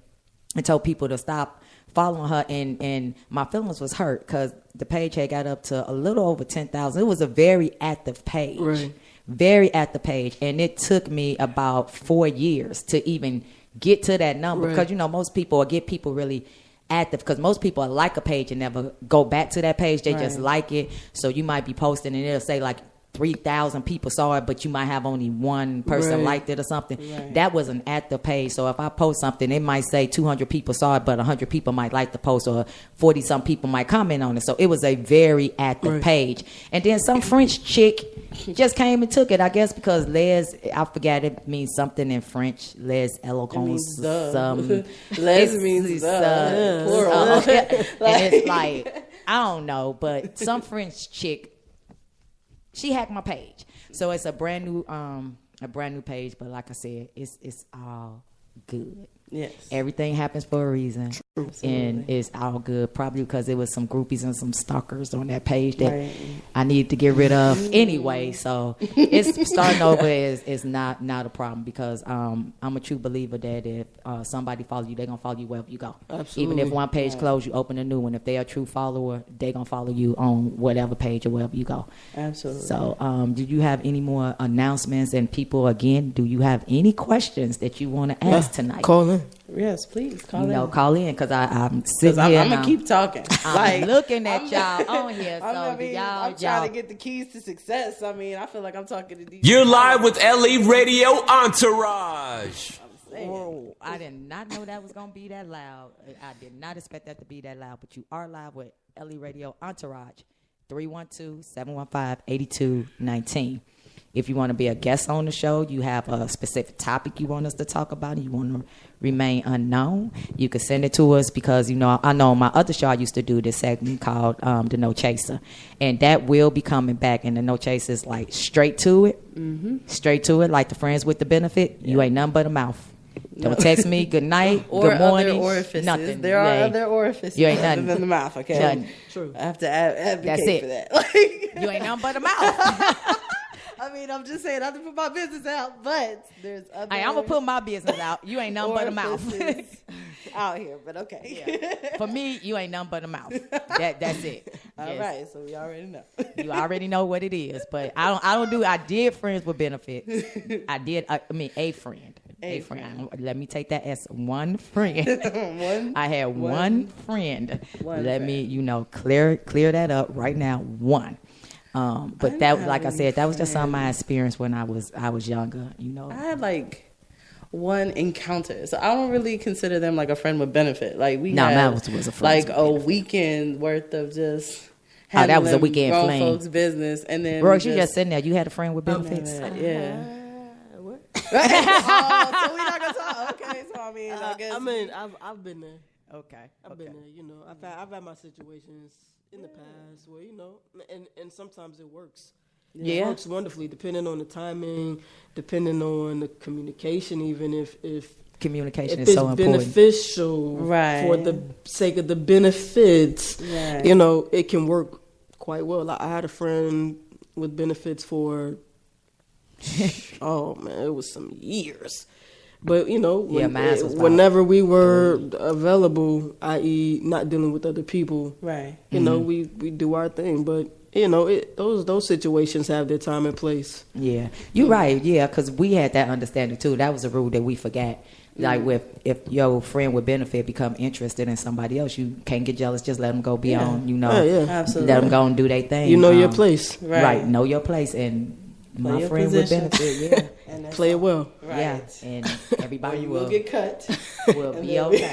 and told people to stop following her, and my feelings was hurt because the page had got up to a little over 10,000. It was a very active page. Right. Very active page, and it took me about 4 years to even get to that number, because most people, or get people really active, because most people like a page and never go back to that page. They just like it. So you might be posting and it'll say like 3,000 people saw it, but you might have only one person liked it or something. That was an active page. So if I post something, it might say 200 people saw it, but 100 people might like the post, or 40 some people might comment on it. So it was a very active page. And then some French chick just came and took it, I guess, because Les, I forgot, it means something in French. Les eloquence. Les means plural. And it's like, I don't know, but some French chick, she hacked my page. So it's a brand new page, but like I said, it's all good. Yes. Everything happens for a reason. True. And it's all good. Probably because there was some groupies and some stalkers on that page that I needed to get rid of anyway. So it's starting over is not a problem, because I'm a true believer that if somebody follows you, they're going to follow you wherever you go. Absolutely. Even if one page closed, you open a new one. If they're a true follower, they're going to follow you on whatever page or wherever you go. Absolutely. So do you have any more announcements? And people, again, do you have any questions that you want to ask tonight? Call in. Yes, please call in. Call in, because I'm sitting here. I'm gonna keep talking. I'm looking at y'all on here. So I'm trying to get the keys to success. I mean, I feel like I'm talking to these. You're live with LE Radio Entourage. Whoa, I did not know that was going to be that loud. I did not expect that to be that loud, but you are live with LE Radio Entourage, 312-715-8219. If you want to be a guest on the show, you have a specific topic you want us to talk about, and you want to remain unknown, you can send it to us because, I know on my other show I used to do this segment called The No Chaser, and that will be coming back, and The No Chaser is like straight to it, like the friends with the benefit. Yeah. You ain't nothing but a mouth. Don't text me good night, or good morning, other orifices. Nothing. There are other orifices you ain't nothing other than the mouth, okay? Nothing. True. I have to advocate That's it. for that. You ain't nothing but a mouth. I mean, I'm just saying, I have to put my business out, but there's other... I'm going to put my business out. You ain't nothing but a mouth. out here, but okay. Yeah. For me, you ain't nothing but a mouth. That's it. All right, so we already know. You already know what it is, but I did friends with benefits. I a friend. A friend. Let me take that as one friend. I had one friend. Let me, clear that up right now. One. But that, like I said, that was just some of my experience when I was younger. I had like one encounter, so I don't really consider them like a friend with benefit. Like that was a friend like a weekend worth of just. That was a weekend grown flame. Folks' business, and then Royce, you just sitting there. You had a friend with benefits. Yeah. What? So we're not gonna talk. Okay, so I mean, I guess. I've been there. Okay. I've been there. I've had my situations in the past where and sometimes it works. It works wonderfully, depending on the timing, depending on the communication. Even if communication is so important, beneficial, right, for the sake of the benefits, right. It can work quite well. I had a friend with benefits for it was some years. But whenever we were available, i.e., not dealing with other people, right? We do our thing. But those situations have their time and place. Yeah, you're right. Yeah, because we had that understanding too. That was a rule that we forgot. Like if your friend with benefit become interested in somebody else, you can't get jealous. Just let them go be on. Absolutely. Let them go and do their thing. Your place, right? Know your place and. My friend position. with benefit, and play it well. Right. Yeah, and everybody will get cut. Will be okay.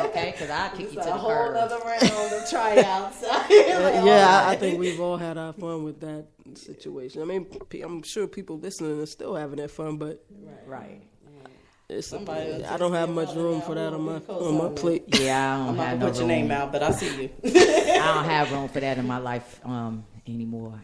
Okay, because I'll kick you to the curb. A whole other round of tryouts. I think we've all had our fun with that situation. I mean, I'm sure people listening are still having that fun, but right. I don't have much room for that on my plate. Yeah, I'm not gonna put your name out, but I see you. I don't have room for that in my life anymore.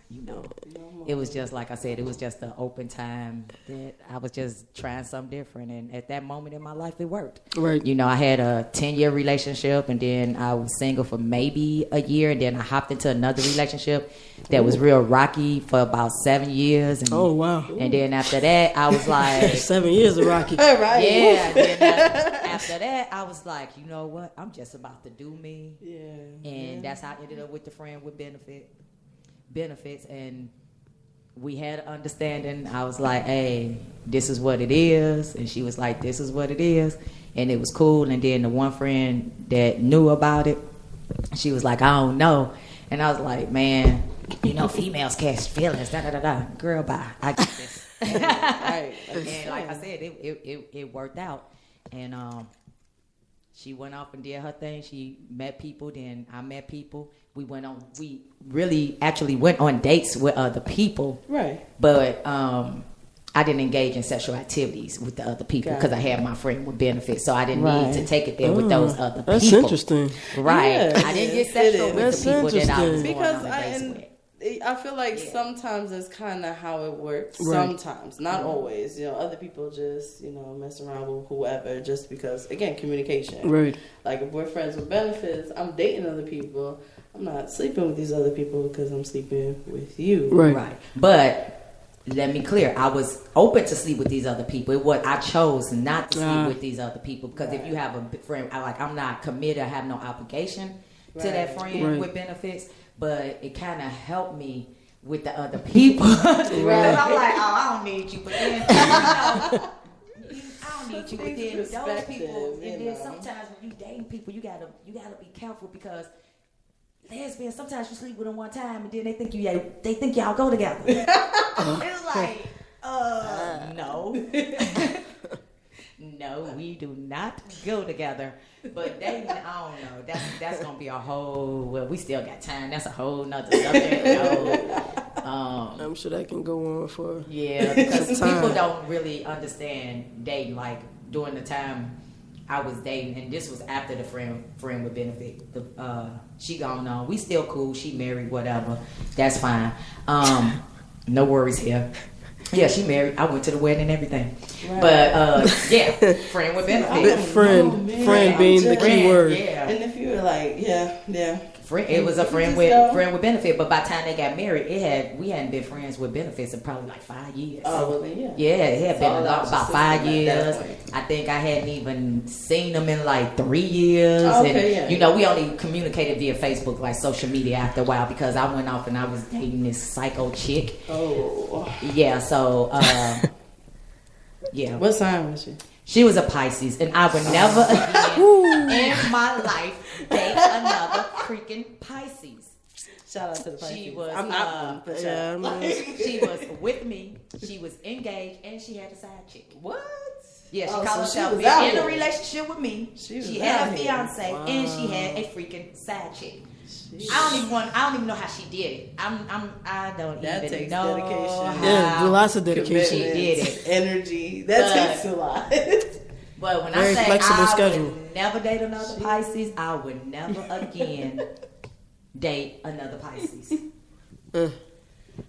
It was just like I said. It was just an open time that I was just trying something different, and at that moment in my life, it worked. Right. I had a 10-year relationship, and then I was single for maybe a year, and then I hopped into another relationship that was real rocky for about 7 years. And, oh wow! And then after that, I was like 7 years of rocky. Right. Yeah. Then after that, I was like, you know what? I'm just about to do me. Yeah. And that's how I ended up with the friend with benefits, and we had an understanding. I was like, hey, this is what it is, and she was like, this is what it is, and it was cool. And then the one friend that knew about it, she was like, I don't know, and I was like, man, females catch feelings, girl, bye, I get this. Right. And like I said, it worked out, and she went off and did her thing. She met people, then I met people. We really actually went on dates with other people. Right. But I didn't engage in sexual activities with the other people because I had my friend with benefits. So I didn't need to take it there with those other people. That's interesting. Right. Yeah, I didn't get sexual with the people that I was because going on dates with. I feel like sometimes it's kind of how it works. Right. Sometimes, not always. Other people just mess around with whoever just because, again, communication. Right. Like if we're friends with benefits, I'm dating other people. I'm not sleeping with these other people because I'm sleeping with you. Right. But let me clear. I was open to sleep with these other people. I chose not to sleep with these other people because if you have a friend, I'm not committed. I have no obligation to that friend with benefits. But it kind of helped me with the other people. Because I'm like, I don't need you. But then, I don't need you. But then those people, and then sometimes when you dating people, you gotta be careful because lesbians, sometimes you sleep with them one time and then they think y'all go together. It's like, no. No, we do not go together. But dating, I don't know. That's gonna be a whole. Well, we still got time. That's a whole nother subject. I'm sure that can go on for because some time. people don't really understand dating. Like during the time I was dating, and this was after the friend with benefit. She gone on. We still cool. She married, whatever. That's fine. No worries here. Yeah, she married. I went to the wedding and everything. Right. But friend with benefit. Friend being the key word. Yeah. And if you were like, it was a friend with benefit. But by the time they got married, we hadn't been friends with benefits in probably like 5 years. Oh, well, yeah. Yeah, it had been about 5 years. I think I hadn't even seen them in like 3 years. Oh, okay, and we only communicated via Facebook, like social media, after a while because I went off and I was dating this psycho chick. Oh. Yeah. So. Yeah. What sign was she? She was a Pisces, and I would never again in my life date another freaking Pisces. Shout out to the Pisces. She was. I'm not one, she was with me. She was engaged, and she had a side chick. What? Yeah, she called herself in a relationship with me. She had a fiance, and she had a freaking side chick. I don't even know how she did it. I don't that even takes know. Dedication. Yeah, lots of dedication. She did it. Energy. That takes a lot. But when Very I say flexible schedule. would never date another Pisces, I would never again date another Pisces.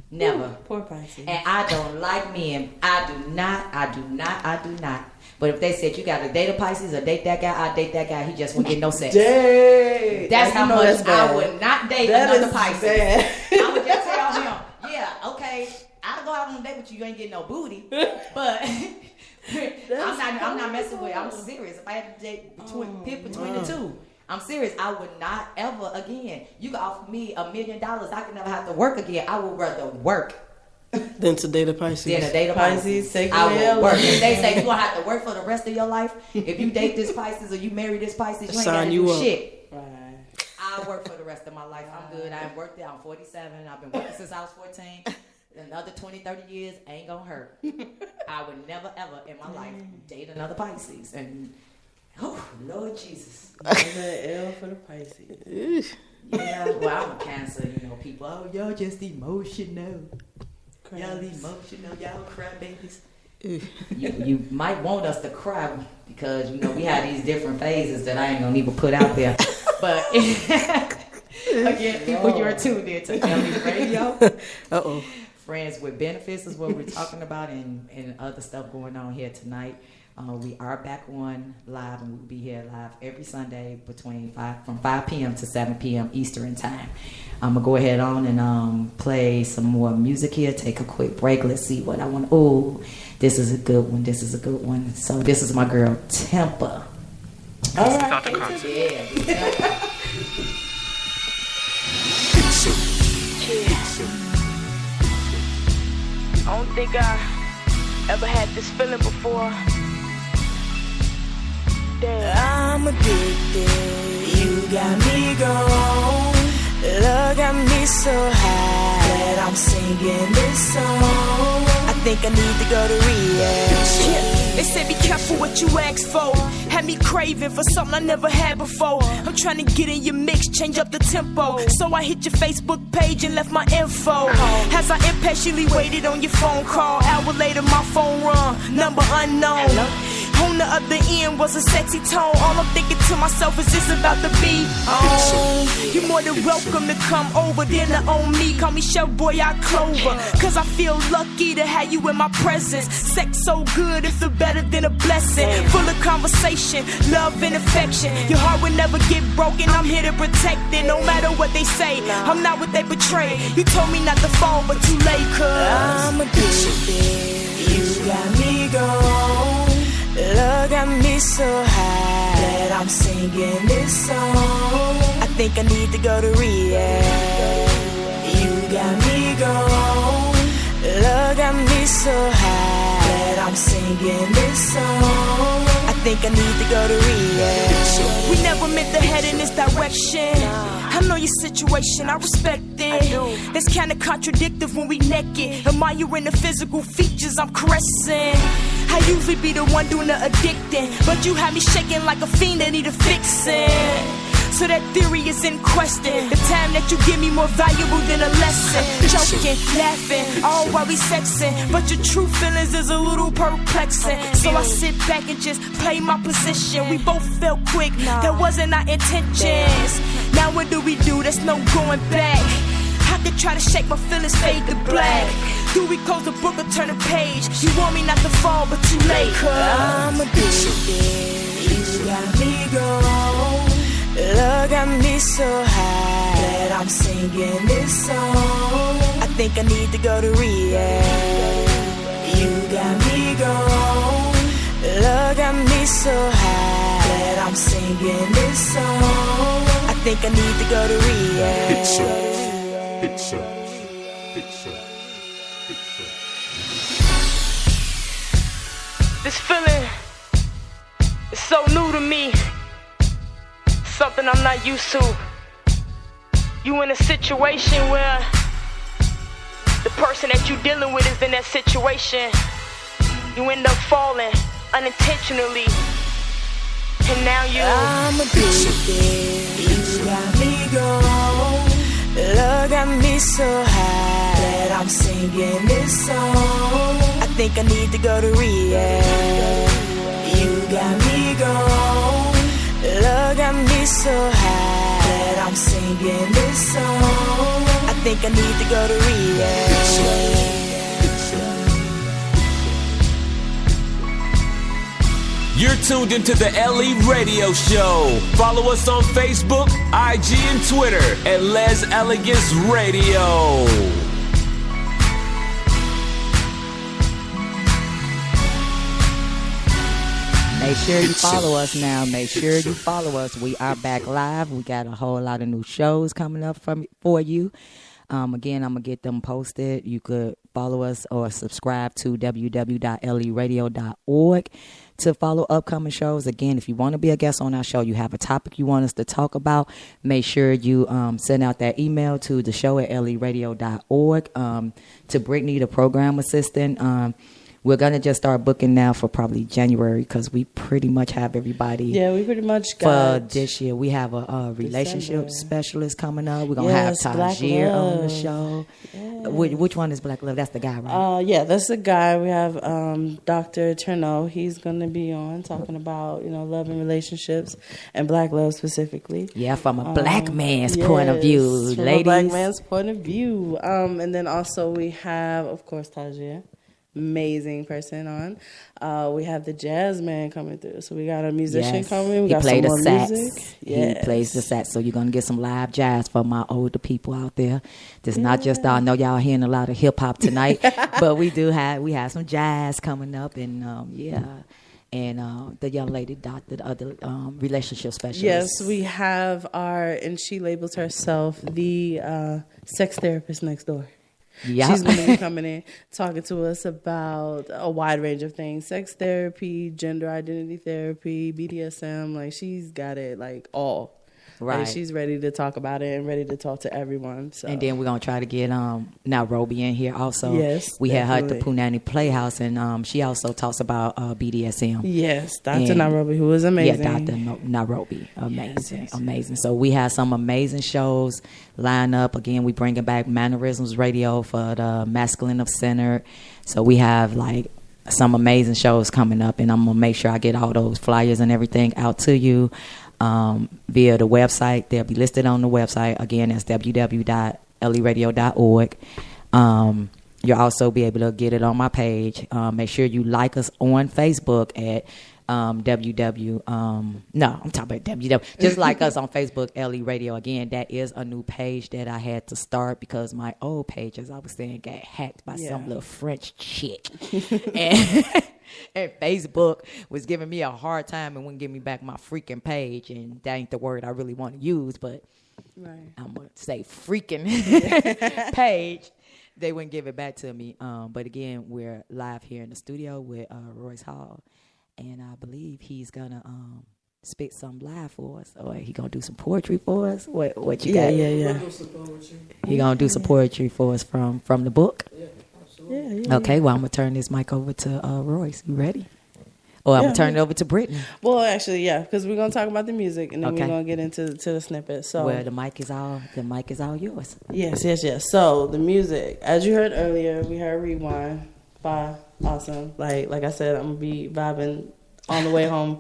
Never. Ooh, poor Pisces. And I don't like men. I do not. But if they said you got to date a Pisces or date that guy, I date that guy. He just won't get no sex. Dang. That's how much I would not date another Pisces. Bad. I would just tell him, yeah, okay, I'll go out on a date with you. You ain't getting no booty, but I'm not messing with. I'm serious. If I had to pick between the two, I'm serious. I would not ever again. You can offer me $1 million. I could never have to work again. I would rather work than to date a Pisces. I will work. If they say you're going to have to work for the rest of your life, if you date this Pisces or you marry this Pisces, you ain't got to do shit. Right. I'll work for the rest of my life. I'm good. I have worked there. I'm 47. I've been working since I was 14. Another 20, 30 years ain't going to hurt. I would never, ever in my life date another Pisces. And, oh, Lord Jesus. L for the Pisces. Yeah, well, I'm a Cancer, people. Oh, y'all just emotional. Y'all emotional, y'all crybabies. You might want us to cry because we have these different phases that I ain't gonna even put out there. But again, people, you're tuned in to LE Radio. Friends with benefits is what we're talking about, and other stuff going on here tonight. We are back on live, and we'll be here live every Sunday from 5 p.m. to 7 p.m. Eastern time. I'm going to go ahead on and play some more music here, take a quick break. Let's see what I want. Oh, this is a good one. So this is my girl, Tempa. All right. Yeah. I don't think I ever had this feeling before. I'm addicted. You got me gone. Love got me so high that I'm singing this song. I think I need to go to rehab. They say be careful what you ask for. Had me craving for something I never had before. I'm trying to get in your mix, change up the tempo. So I hit your Facebook page and left my info. As I impatiently waited on your phone call. Hour later my phone rung, number unknown. On the other end was a sexy tone. All I'm thinking to myself is this about to be on. You're more than welcome to come over, dinner on me. Call me Chef Boyard Clover, cause I feel lucky to have you in my presence. Sex so good, it feel better than a blessing. Full of conversation, love and affection. Your heart will never get broken, I'm here to protect it. No matter what they say, I'm not what they portray. You told me not to fall, but too late, cause I'm addicted. You got me gone. Love got me so high that I'm singing this song. I think I need to go to rehab. You got me gone. Love got me so high that I'm singing this song. I think I need to go to rehab. We never meant to head in this direction. I know your situation, I respect it. That's kinda contradictory when we naked. Admiring the physical features I'm caressing. I usually be the one doing the addicting, but you have me shaking like a fiend that need a fixin'. So that theory is in question. The time that you give me more valuable than a lesson. Joking, laughing, all while we sexing. But your true feelings is a little perplexing. So I sit back and just play my position. We both fell quick, that wasn't our intentions. Now what do we do? There's no going back. I could try to shake my feelings, fade to black. Do we close the book or turn the page? You want me not to fall, but too late, cause I'm addicted. You got me going. Love got me so high that I'm singing this song. I think I need to go to rehab. You got me going. Love got me so high that I'm singing this song. I think I need to go to rehab. This feeling is so new to me. Something I'm not used to. You in a situation where the person that you dealing with is in that situation. You end up falling unintentionally, and now I'm addicted. You got me going. Love got me so high that I'm singing this song. I think I need to go to rehab. You got me going. Love got me so high that I'm singing this song. I think I need to go to rehab. You're tuned into the LE Radio Show. Follow us on Facebook, IG, and Twitter at Les Elegance Radio. Make sure you follow us now. Make sure you follow us. We are back live. We got a whole lot of new shows coming up for you. Again, I'm going to get them posted. You could follow us or subscribe to www.leradio.org to follow upcoming shows. Again, if you want to be a guest on our show, you have a topic you want us to talk about, make sure you send out that email to the show at leradio.org. To Brittany, the program assistant, we're going to just start booking now for probably January because we pretty much have everybody. Yeah, we pretty much got. For this year, we have a relationship specialist coming up. We're going to have Tajir on the show. Yeah. Which one is Black Love? That's the guy, right? Yeah, that's the guy. We have Dr. Turno. He's going to be on talking about, love and relationships and Black love specifically. Yeah, from a black man's point of view, from ladies. From a black man's point of view. And then also we have, of course, Tajir. Amazing person on. We have the jazz man coming through. So we got a musician coming. We got some more music. Yes. He plays the sax. So you're going to get some live jazz for my older people out there. This not just, I know y'all hearing a lot of hip hop tonight, but we have some jazz coming up and and the young lady, the relationship specialist. Yes, we have and she labels herself the sex therapist next door. Yep. She's going to be coming in, talking to us about a wide range of things. Sex therapy, gender identity therapy, BDSM. Like, she's got it, like, all. Right. Like, she's ready to talk about it and ready to talk to everyone. So. And then we're going to try to get Nairobi in here also. Yes, we had her at the Punani Playhouse, and she also talks about BDSM. Yes, Dr. Nairobi, who is amazing. Yeah, Dr. Nairobi. Amazing, yes. Amazing. So we have some amazing shows lined up. Again, we bringing back Mannerisms Radio for the Masculine of Center. So we have, like, some amazing shows coming up, and I'm going to make sure I get all those flyers and everything out to you. Via the website. They'll be listed on the website. Again, that's www.leradio.org. You'll also be able to get it on my page. Make sure you like us on Facebook at I'm talking about www. Just like us on Facebook, LE Radio. Again, that is a new page that I had to start because my old page, as I was saying, got hacked by some little French chick. And Facebook was giving me a hard time and wouldn't give me back my freaking page. And that ain't the word I really want to use, but I'm going to say freaking page. They wouldn't give it back to me. But again, we're live here in the studio with Royce Hall. And I believe he's going to spit some live for us, or he gonna do some poetry for us? What you Yeah, got? yeah. He gonna do some poetry for us from the book. Yeah. Okay, well, I'm gonna turn this mic over to Royce. You ready? Or I'm gonna turn it over to Brittany. Well, actually, yeah, because we're gonna talk about the music and then Okay. we're gonna get into the snippet. So, Well, the mic is all yours. yes. So the music, as you heard earlier, we heard Rewind by Awesome. Like I said, I'm gonna be vibing on the way home,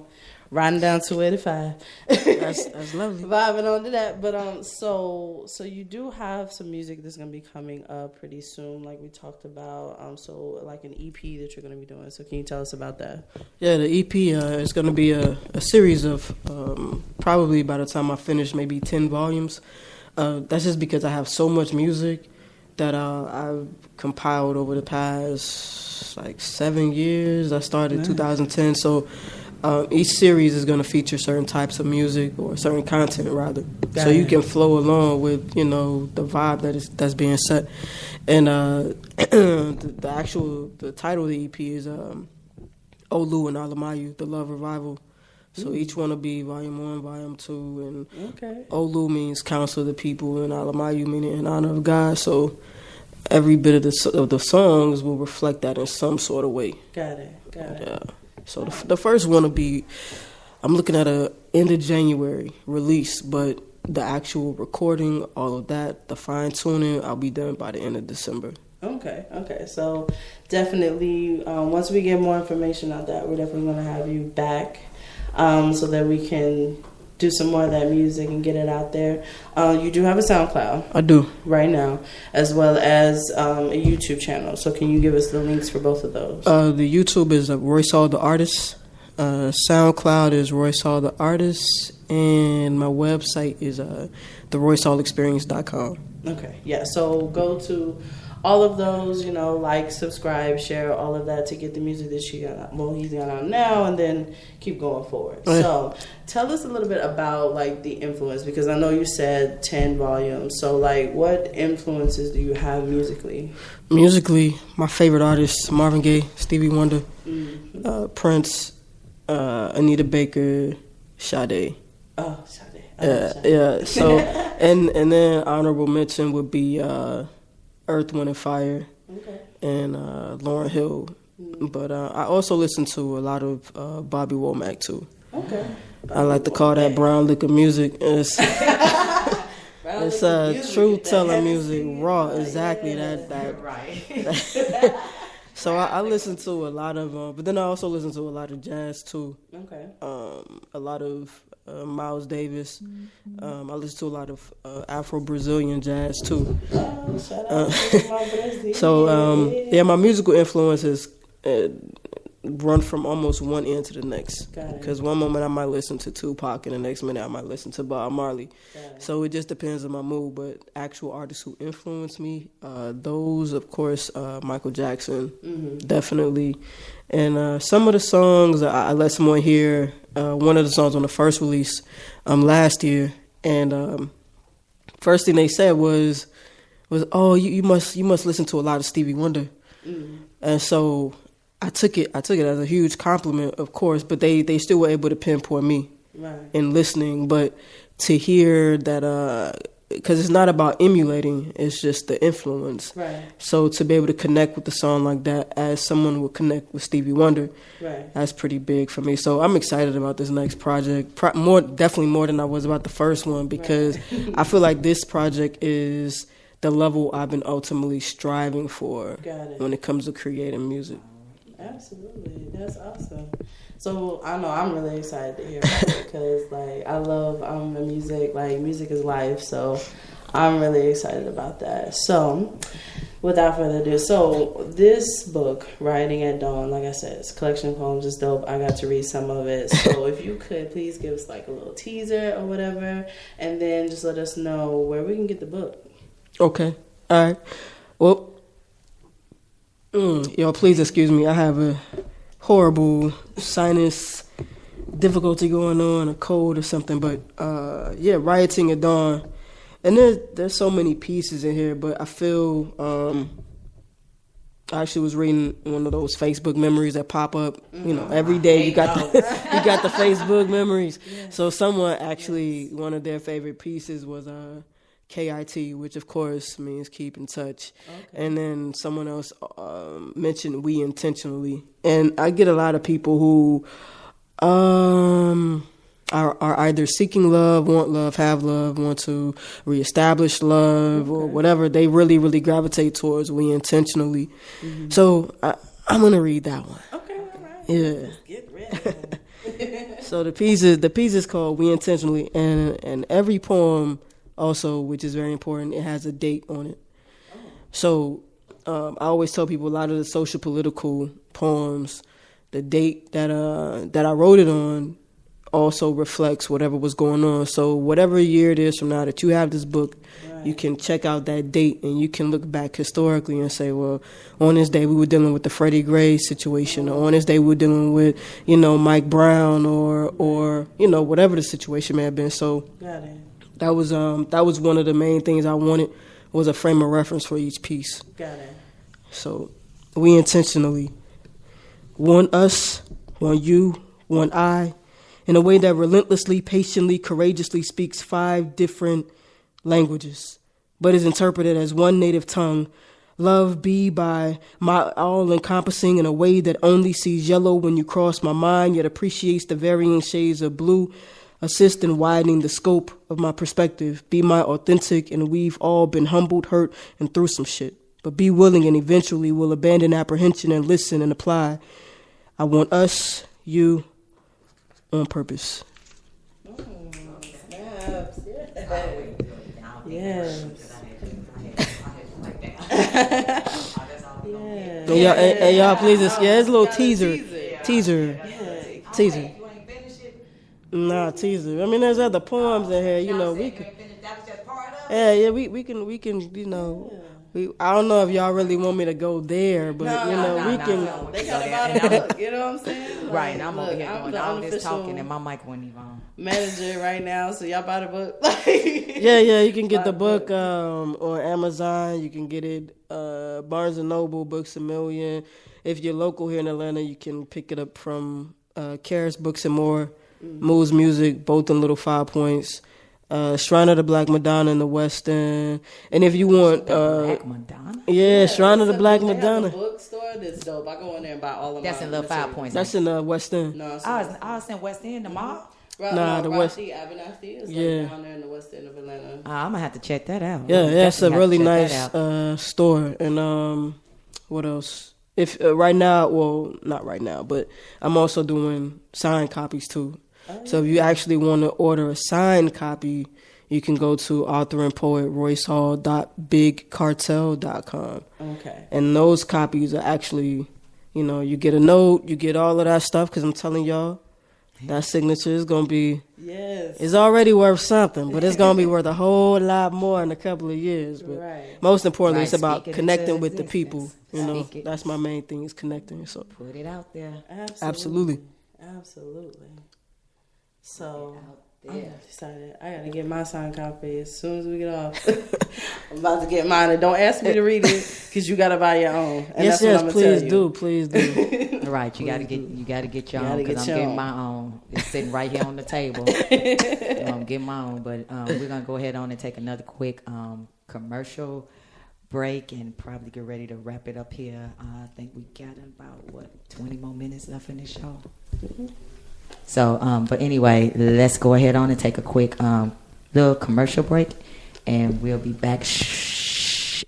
riding down 285. That's lovely. Vibing onto that. But so you do have some music that's gonna be coming up pretty soon, like we talked about. So like an EP that you're gonna be doing. So can you tell us about that? Yeah, the EP is going to be a series of probably by the time I finish, maybe 10 volumes. That's just because I have so much music that I've compiled over the past like 7 years. I started in 2010, so each series is going to feature certain types of music or certain content rather, so you can flow along with the vibe that's being set. And the title of the EP is Olu and Alamayu, the Love Revival. So each one will be volume 1, volume 2, and Olu means counsel of the people, and Alamayu meaning in honor of God. So every bit of the songs will reflect that in some sort of way. Got it. Yeah. So the first one will be, I'm looking at a end of January release, but the actual recording, all of that, the fine tuning, I'll be done by the end of December. Okay. So definitely, once we get more information on that, we're definitely going to have you back so that we can do some more of that music and get it out there. You do have a SoundCloud. I do. Right now, as well as a YouTube channel. So can you give us the links for both of those? The YouTube is Royce Hall the Artist. SoundCloud is Royce Hall the Artist. And my website is theroycehallexperience.com. Okay, yeah. So go to all of those, like, subscribe, share, all of that to get the music that he's got out now, and then keep going forward. Okay. So tell us a little bit about, like, the influence, because I know you said 10 volumes. So, like, what influences do you have musically? Musically, my favorite artists, Marvin Gaye, Stevie Wonder, Prince, Anita Baker, Sade. Oh, Sade. Yeah. So, and then honorable mention would be Earth, Wind, and Fire, and Lauryn Hill. But I also listen to a lot of Bobby Womack too. Okay. I like to call that brown liquor music. It's truth telling music, raw. Exactly that. Right. So I listen to a lot of, but then I also listen to a lot of jazz too. Okay. A lot of Miles Davis. I listen to a lot of Afro-Brazilian jazz too. So my musical influences run from almost one end to the next. Because one moment I might listen to Tupac, and the next minute I might listen to Bob Marley. So it just depends on my mood. But actual artists who influence me, those, of course, Michael Jackson, definitely. And some of the songs I let someone hear. One of the songs on the first release last year, and first thing they said was oh, you must listen to a lot of Stevie Wonder. And so I took it as a huge compliment, of course, but they still were able to pinpoint me in listening. But to hear that, because it's not about emulating, it's just the influence. Right. So to be able to connect with the song like that, as someone would connect with Stevie Wonder, that's pretty big for me. So I'm excited about this next project, definitely more than I was about the first one, because I feel like this project is the level I've been ultimately striving for when it comes to creating music. Absolutely, that's awesome. So I know I'm really excited to hear about it, because I'm a music, music is life. So I'm really excited about that. So without further ado, so this book, Riding at Dawn, like I said, it's a collection of poems. It's dope. I got to read some of it. So if you could please give us a little teaser or whatever, and then just let us know where we can get the book. Okay. All right. Well, y'all, please excuse me. I have a horrible sinus difficulty going on, a cold or something. But Rioting at Dawn, and there's so many pieces in here. But I feel I actually was reading one of those Facebook memories that pop up. You know, every day you got the you got the Facebook memories. Yeah. So someone actually, one of their favorite pieces was KIT, which of course means keep in touch. Okay. And then someone else mentioned we intentionally. And I get a lot of people who are either seeking love, want love, have love, want to reestablish love, or whatever. They really, really gravitate towards we intentionally. Mm-hmm. So I'm going to read that one. Okay, all right. Yeah. Let's get ready. So the piece is called We Intentionally, and every poem also, which is very important, it has a date on it. Oh. So I always tell people a lot of the social political poems, the date that I wrote it on also reflects whatever was going on. So whatever year it is from now that you have this book, right, you can check out that date and you can look back historically and say, well, on this day we were dealing with the Freddie Gray situation, or on this day we were dealing with, you know, Mike Brown, or you know, whatever the situation may have been. So that was one of the main things I wanted, was a frame of reference for each piece. Got it. So we intentionally want us, want you, want I, in a way that relentlessly, patiently, courageously speaks 5 different languages, but is interpreted as one native tongue. Love be by my all-encompassing in a way that only sees yellow when you cross my mind, yet appreciates the varying shades of blue. Assist in widening the scope of my perspective. Be my authentic, and we've all been humbled, hurt, and through some shit. But be willing, and eventually will abandon apprehension and listen and apply. I want us, you, on purpose. Snaps. Yes. And y'all, please, it's a little teaser. Nah, teaser. I mean, there's other poems in here. You know, we can. We can. You know. I don't know if y'all really want me to go there, but we can. They got about a book, you know what I'm saying? Right, and I'm over here doing all this talking, and my mic wasn't even on. Manager right now, so y'all buy the book. Yeah, you can get the book on Amazon. You can get it Barnes & Noble, Books A Million. If you're local here in Atlanta, you can pick it up from Karis Books and More, Moves Music, both in Little 5 Points. Shrine of the Black Madonna in the West End. And if you want... Black Madonna? Yeah, Shrine of the Black Madonna. They have a bookstore that's dope. I go in there and buy all of that's in Little 5 Points. That's in the West End. No, I was in West End, the mall? The West End. Abernathy is like down there in the West End of Atlanta. I'm going to have to check that out. Yeah, it's a really nice store. And what else? If right now, well, not right now, but I'm also doing signed copies too. So if you actually want to order a signed copy, you can go to author and poet roycehall.bigcartel.com. Okay. And those copies are actually, you know, you get a note, you get all of that stuff, because I'm telling y'all, that signature is going to be, it's already worth something, but it's going to be worth a whole lot more in a couple of years. But most importantly, it's about connecting with the people. You know, that's my main thing, is connecting. So put it out there. Absolutely. So I'm excited. I gotta get my signed copy as soon as we get off. I'm about to get mine. And don't ask me to read it, because you gotta buy your own. And yes, that's what I'm please do. Please do. Right, you gotta get your own, because I'm getting my own. It's sitting right here on the table. I'm getting my own, but we're gonna go ahead on and take another quick commercial break and probably get ready to wrap it up here. I think we got about 20 more minutes left in this show. Mm-hmm. So, but anyway, let's go ahead on and take a quick little commercial break, and we'll be back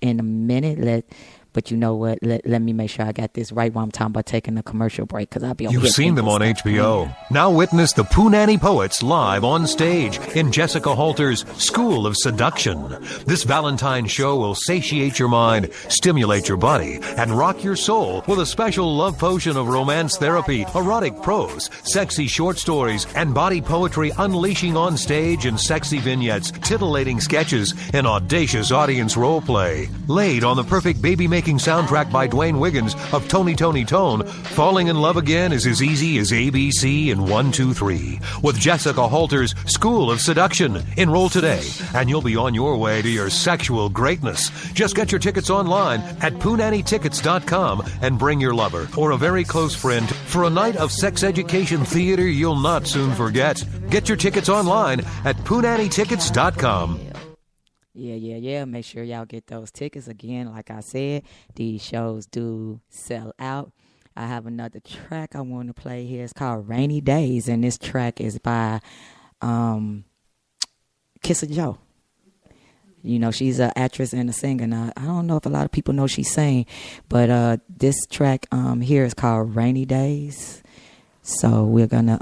in a minute. But you know what? Let me make sure I got this right while I'm talking about taking a commercial break, because I'll be over here. You've seen them on HBO. Now witness the Pooh Nanny Poets live on stage in Jessica Halter's School of Seduction. This Valentine show will satiate your mind, stimulate your body, and rock your soul with a special love potion of romance therapy, erotic prose, sexy short stories, and body poetry unleashing on stage in sexy vignettes, titillating sketches, and audacious audience role play. Laid on the perfect baby making breathtaking soundtrack by Dwayne Wiggins of Tony Tony Tone, falling in love again is as easy as ABC and 1, 2, 3. With Jessica Halter's School of Seduction. Enroll today, and you'll be on your way to your sexual greatness. Just get your tickets online at poonannytickets.com and bring your lover or a very close friend for a night of sex education theater you'll not soon forget. Get your tickets online at poonannytickets.com. Yeah. Make sure y'all get those tickets. Again, like I said, these shows do sell out. I have another track I want to play here. It's called Rainy Days, and this track is by Kissa Joe. You know, she's an actress and a singer. Now, I don't know if a lot of people know she sang, but this track here is called Rainy Days. So we're going to...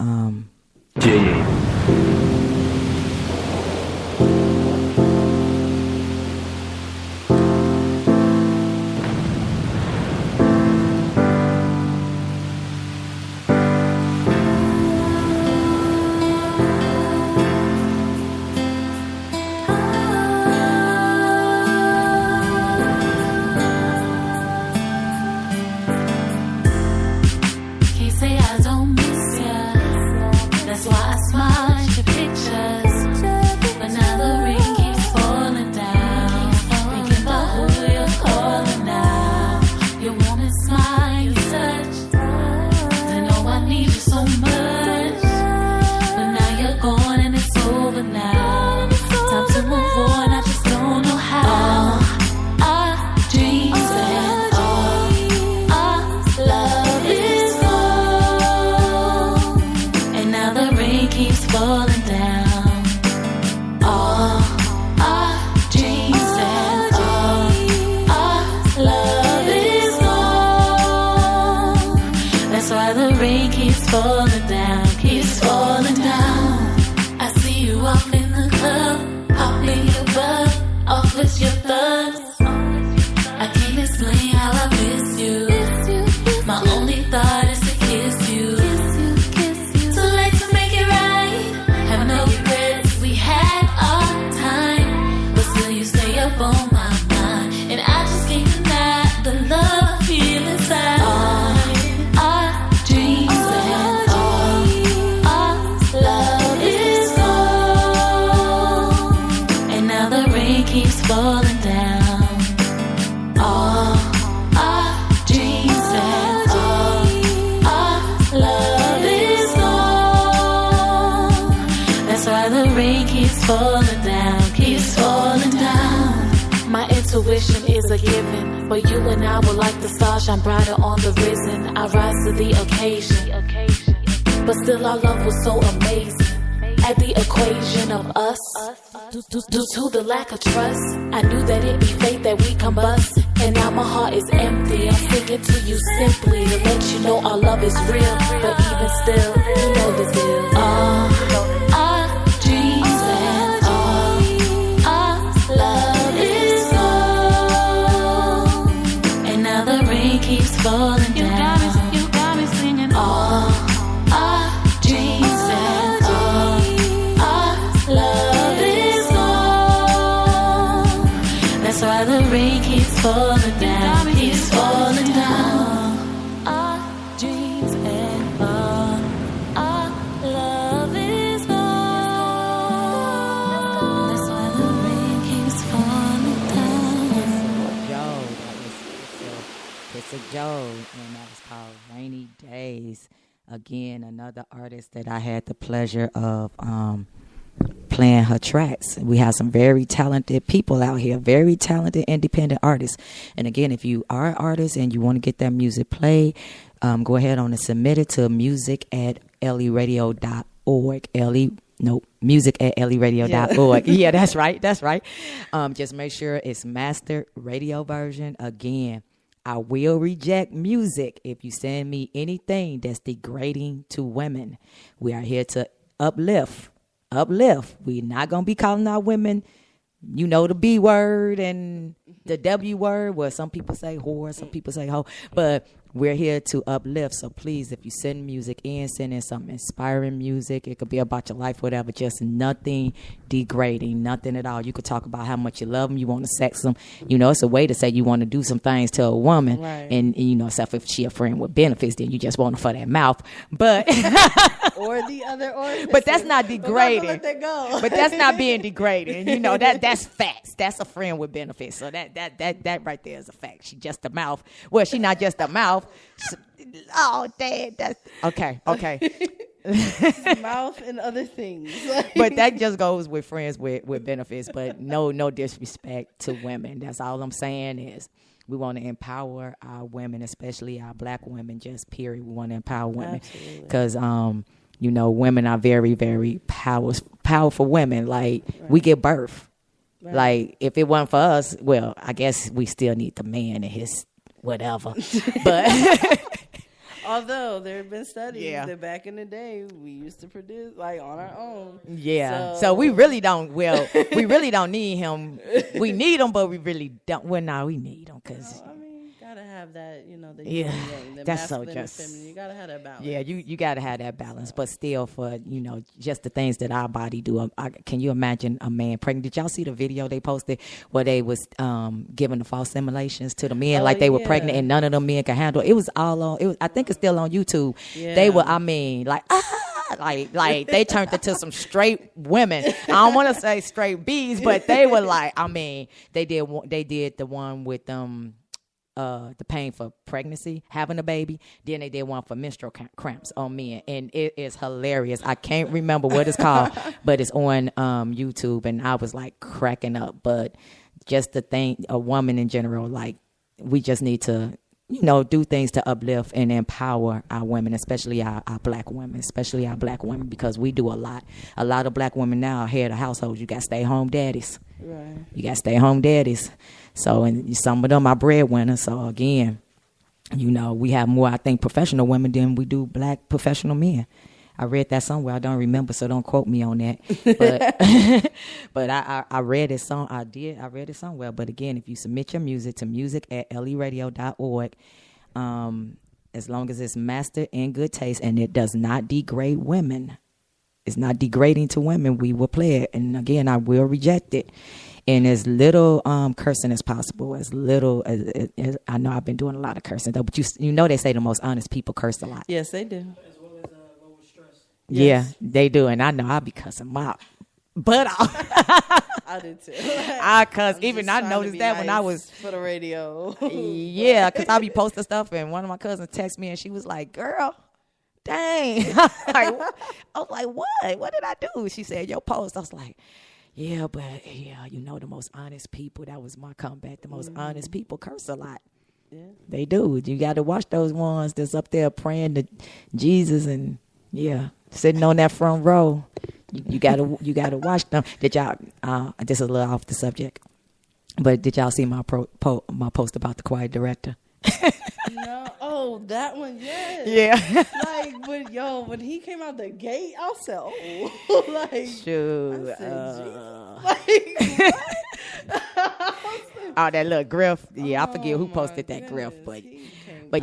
Intuition is a given, but you and I were like the stars shine brighter on the risen. I rise to the occasion, but still our love was so amazing. At the equation of us, due to the lack of trust, I knew that it'd be fate that we combust. And now my heart is empty. I'm singing to you simply to let you know our love is real. But even still, you know the deal. Our dreams and our love is gone, and now the rain keeps falling down. You got me singing all our dreams and all our love is gone. That's why the rain keeps falling down, keeps falling down. Our dreams and all our love is gone. That's why the rain keeps falling down. It's a Joe, and that was called Rainy Days. Again, another artist that I had the pleasure of playing her tracks. We have some very talented people out here, very talented independent artists. And again, if you are an artist and you want to get that music played, go ahead on and submit it to music@leradio.org. music@leradio.org. Yeah, that's right. Just make sure it's mastered radio version. Again, I will reject music if you send me anything that's degrading to women. We are here to uplift. We're not going to be calling our women you know, the B word and the W word. Well, some people say whore, some people say hoe, but we're here to uplift. So please, if you send music in, send in some inspiring music. It could be about your life, whatever. Just nothing degrading, nothing at all. You could talk about how much you love them, you want to sex them. You know, it's a way to say you want to do some things to a woman. Right. And you know, except if she a friend with benefits, then you just want her for that mouth. But or the other orifice. But that's not degrading. Let that go. But that's not being degrading. You know, that's facts. That's a friend with benefits. So that right there is a fact. She just a mouth. Well, she not just a mouth. Oh, dad. That's okay. Mouth and other things. But that just goes with friends with benefits. But no disrespect to women. That's all I'm saying is we want to empower our women, especially our black women. Just period. We want to empower women because you know, women are very, very powerful women. Like we give birth. Right. Like if it wasn't for us, well, I guess we still need the man and his whatever. But although there have been studies that back in the day we used to produce like on our own. Yeah. So we really don't. Well, we really don't need him. We need him, but we really don't. Well, no, we need him because. I mean, gotta have that. You know, the that's so masculine just. and feminine. You gotta have that balance. Yeah, you gotta have that balance, but still, for you know, just the things that our body do. Can you imagine a man pregnant? Did y'all see the video they posted where they was giving the false simulations to the men like they were pregnant and none of them men could handle it? It was all on. It was, I think it's still on YouTube. Yeah. They were. I mean, like. Like they turned into some straight women. I don't want to say straight B's, but they were like. I mean, they did the one with the pain for pregnancy, having a baby. Then they did one for menstrual cramps on men, and it is hilarious. I can't remember what it's called, but it's on YouTube, and I was like cracking up. But just the thing, a woman in general, like we just need to. You know, do things to uplift and empower our women, especially our black women, because we do a lot. A lot of black women now are head of households. You got stay-home daddies. Right. You got stay-home daddies. So, and some of them are breadwinners. So, again, you know, we have more, I think, professional women than we do black professional men. I read that somewhere. I don't remember, so don't quote me on that. But but I read it I read it somewhere. But again, if you submit your music to music@leradio.org, as long as it's mastered in good taste and it does not degrade women, it's not degrading to women, we will play it. And again, I will reject it. And as little cursing as possible, as little as I know I've been doing a lot of cursing though, but you know they say the most honest people curse a lot. Yes, they do. Yeah, they do, and I know I'll be cussing my butt off. I did too. I cuss. Even I noticed that when I was for the radio. Yeah, because I be posting stuff, and one of my cousins texted me, and she was like, "Girl, dang!" I was like, "What? What did I do?" She said, "Your post." I was like, "Yeah, but yeah, you know, the most honest people." That was my comeback. The most honest people curse a lot. Yeah, they do. You got to watch those ones that's up there praying to Jesus and sitting on that front row. You gotta watch them. Did y'all? This is a little off the subject, but did y'all see my post about the choir director? No. Oh, that one. Yes. Yeah. Like when he came out the gate, I said, "Oh, like." Shoot. I said, like what? Oh, that little Griff. Yeah, I forget who posted that Griff, but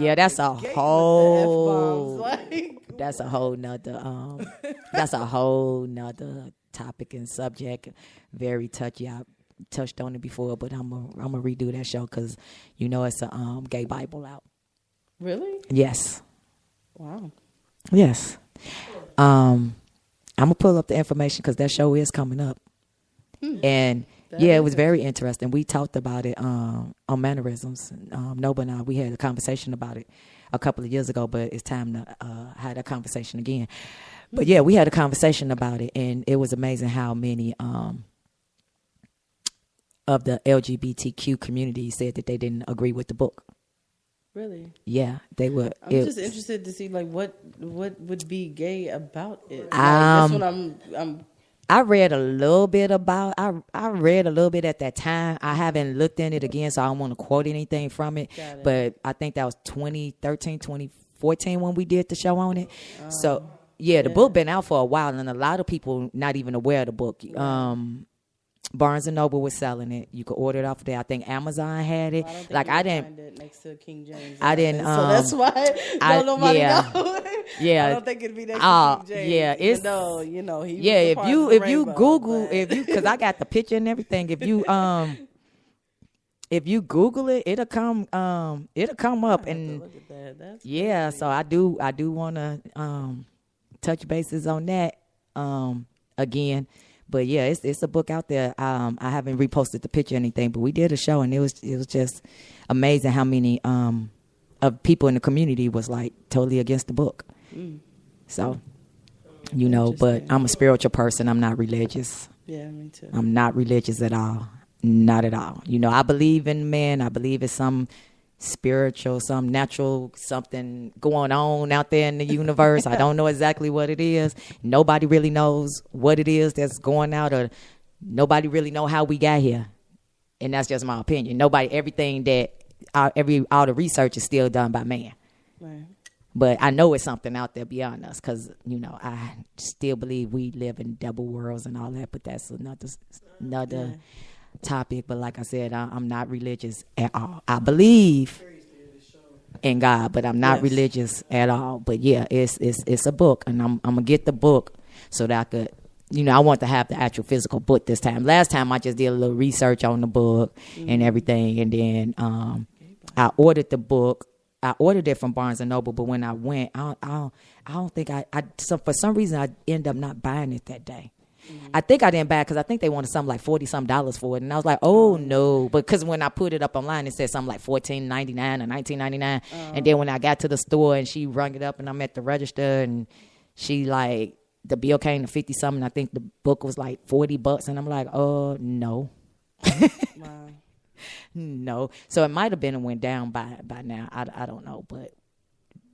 yeah, that's a whole. That's a whole nother topic and subject. Very touchy. I touched on it before, but I'm gonna redo that show because you know it's a gay Bible out. Really? Yes. Wow. Yes. I'm gonna pull up the information because that show is coming up, and it was very interesting. We talked about it on mannerisms. Noba and I, we had a conversation about it a couple of years ago, but it's time to have that conversation again. But yeah, we had a conversation about it, and it was amazing how many of the LGBTQ community said that they didn't agree with the book. Really? Yeah, they would. I'm just interested to see like what would be gay about it. That's what I'm. I read a little bit about. I read a little bit at that time. I haven't looked in it again, so I don't want to quote anything from it. But I think that was 2013, 2014 when we did the show on it. So the book been out for a while, and a lot of people not even aware of the book. Barnes and Noble was selling it. You could order it off there. I think Amazon had it. I didn't find it next to King James. I didn't. So that's why nobody know. Yeah, I don't think it'd be next to King James. Yeah, it's though he was if you Google because I got the picture and everything. If you Google it, it'll come up and look at that. That's crazy. So I do want to touch bases on that again. But yeah, it's a book out there. I haven't reposted the picture or anything, but we did a show and it was just amazing how many of people in the community was like totally against the book. So, but I'm a spiritual person. I'm not religious. Yeah, me too. I'm not religious at all. Not at all. I believe in man. I believe in some spiritual, some natural, something going on out there in the universe. I don't know exactly what it is. Nobody really knows what it is that's going out, or nobody really know how we got here. And that's just my opinion. Everything that all the research is still done by man. Right. But I know it's something out there beyond us because, I still believe we live in double worlds and all that, but that's another topic. But like I said, I'm not religious at all. I believe in God, but I'm not religious at all. But yeah, it's a book, and I'm gonna get the book so that I could, I want to have the actual physical book this time. Last time I just did a little research on the book and everything, and then I ordered the book. I ordered it from Barnes and Noble, but when I went, I don't think for some reason I ended up not buying it that day. I think I didn't buy it because I think they wanted something like $40 for it, and I was like, oh no, because when I put it up online, it said something like $14.99 or $19.99, and then when I got to the store and she rung it up and I'm at the register and she like the bill came to 50 something, I think the book was like $40, and I'm like, oh no. Wow. No. So it might have been and went down by now. I don't know, but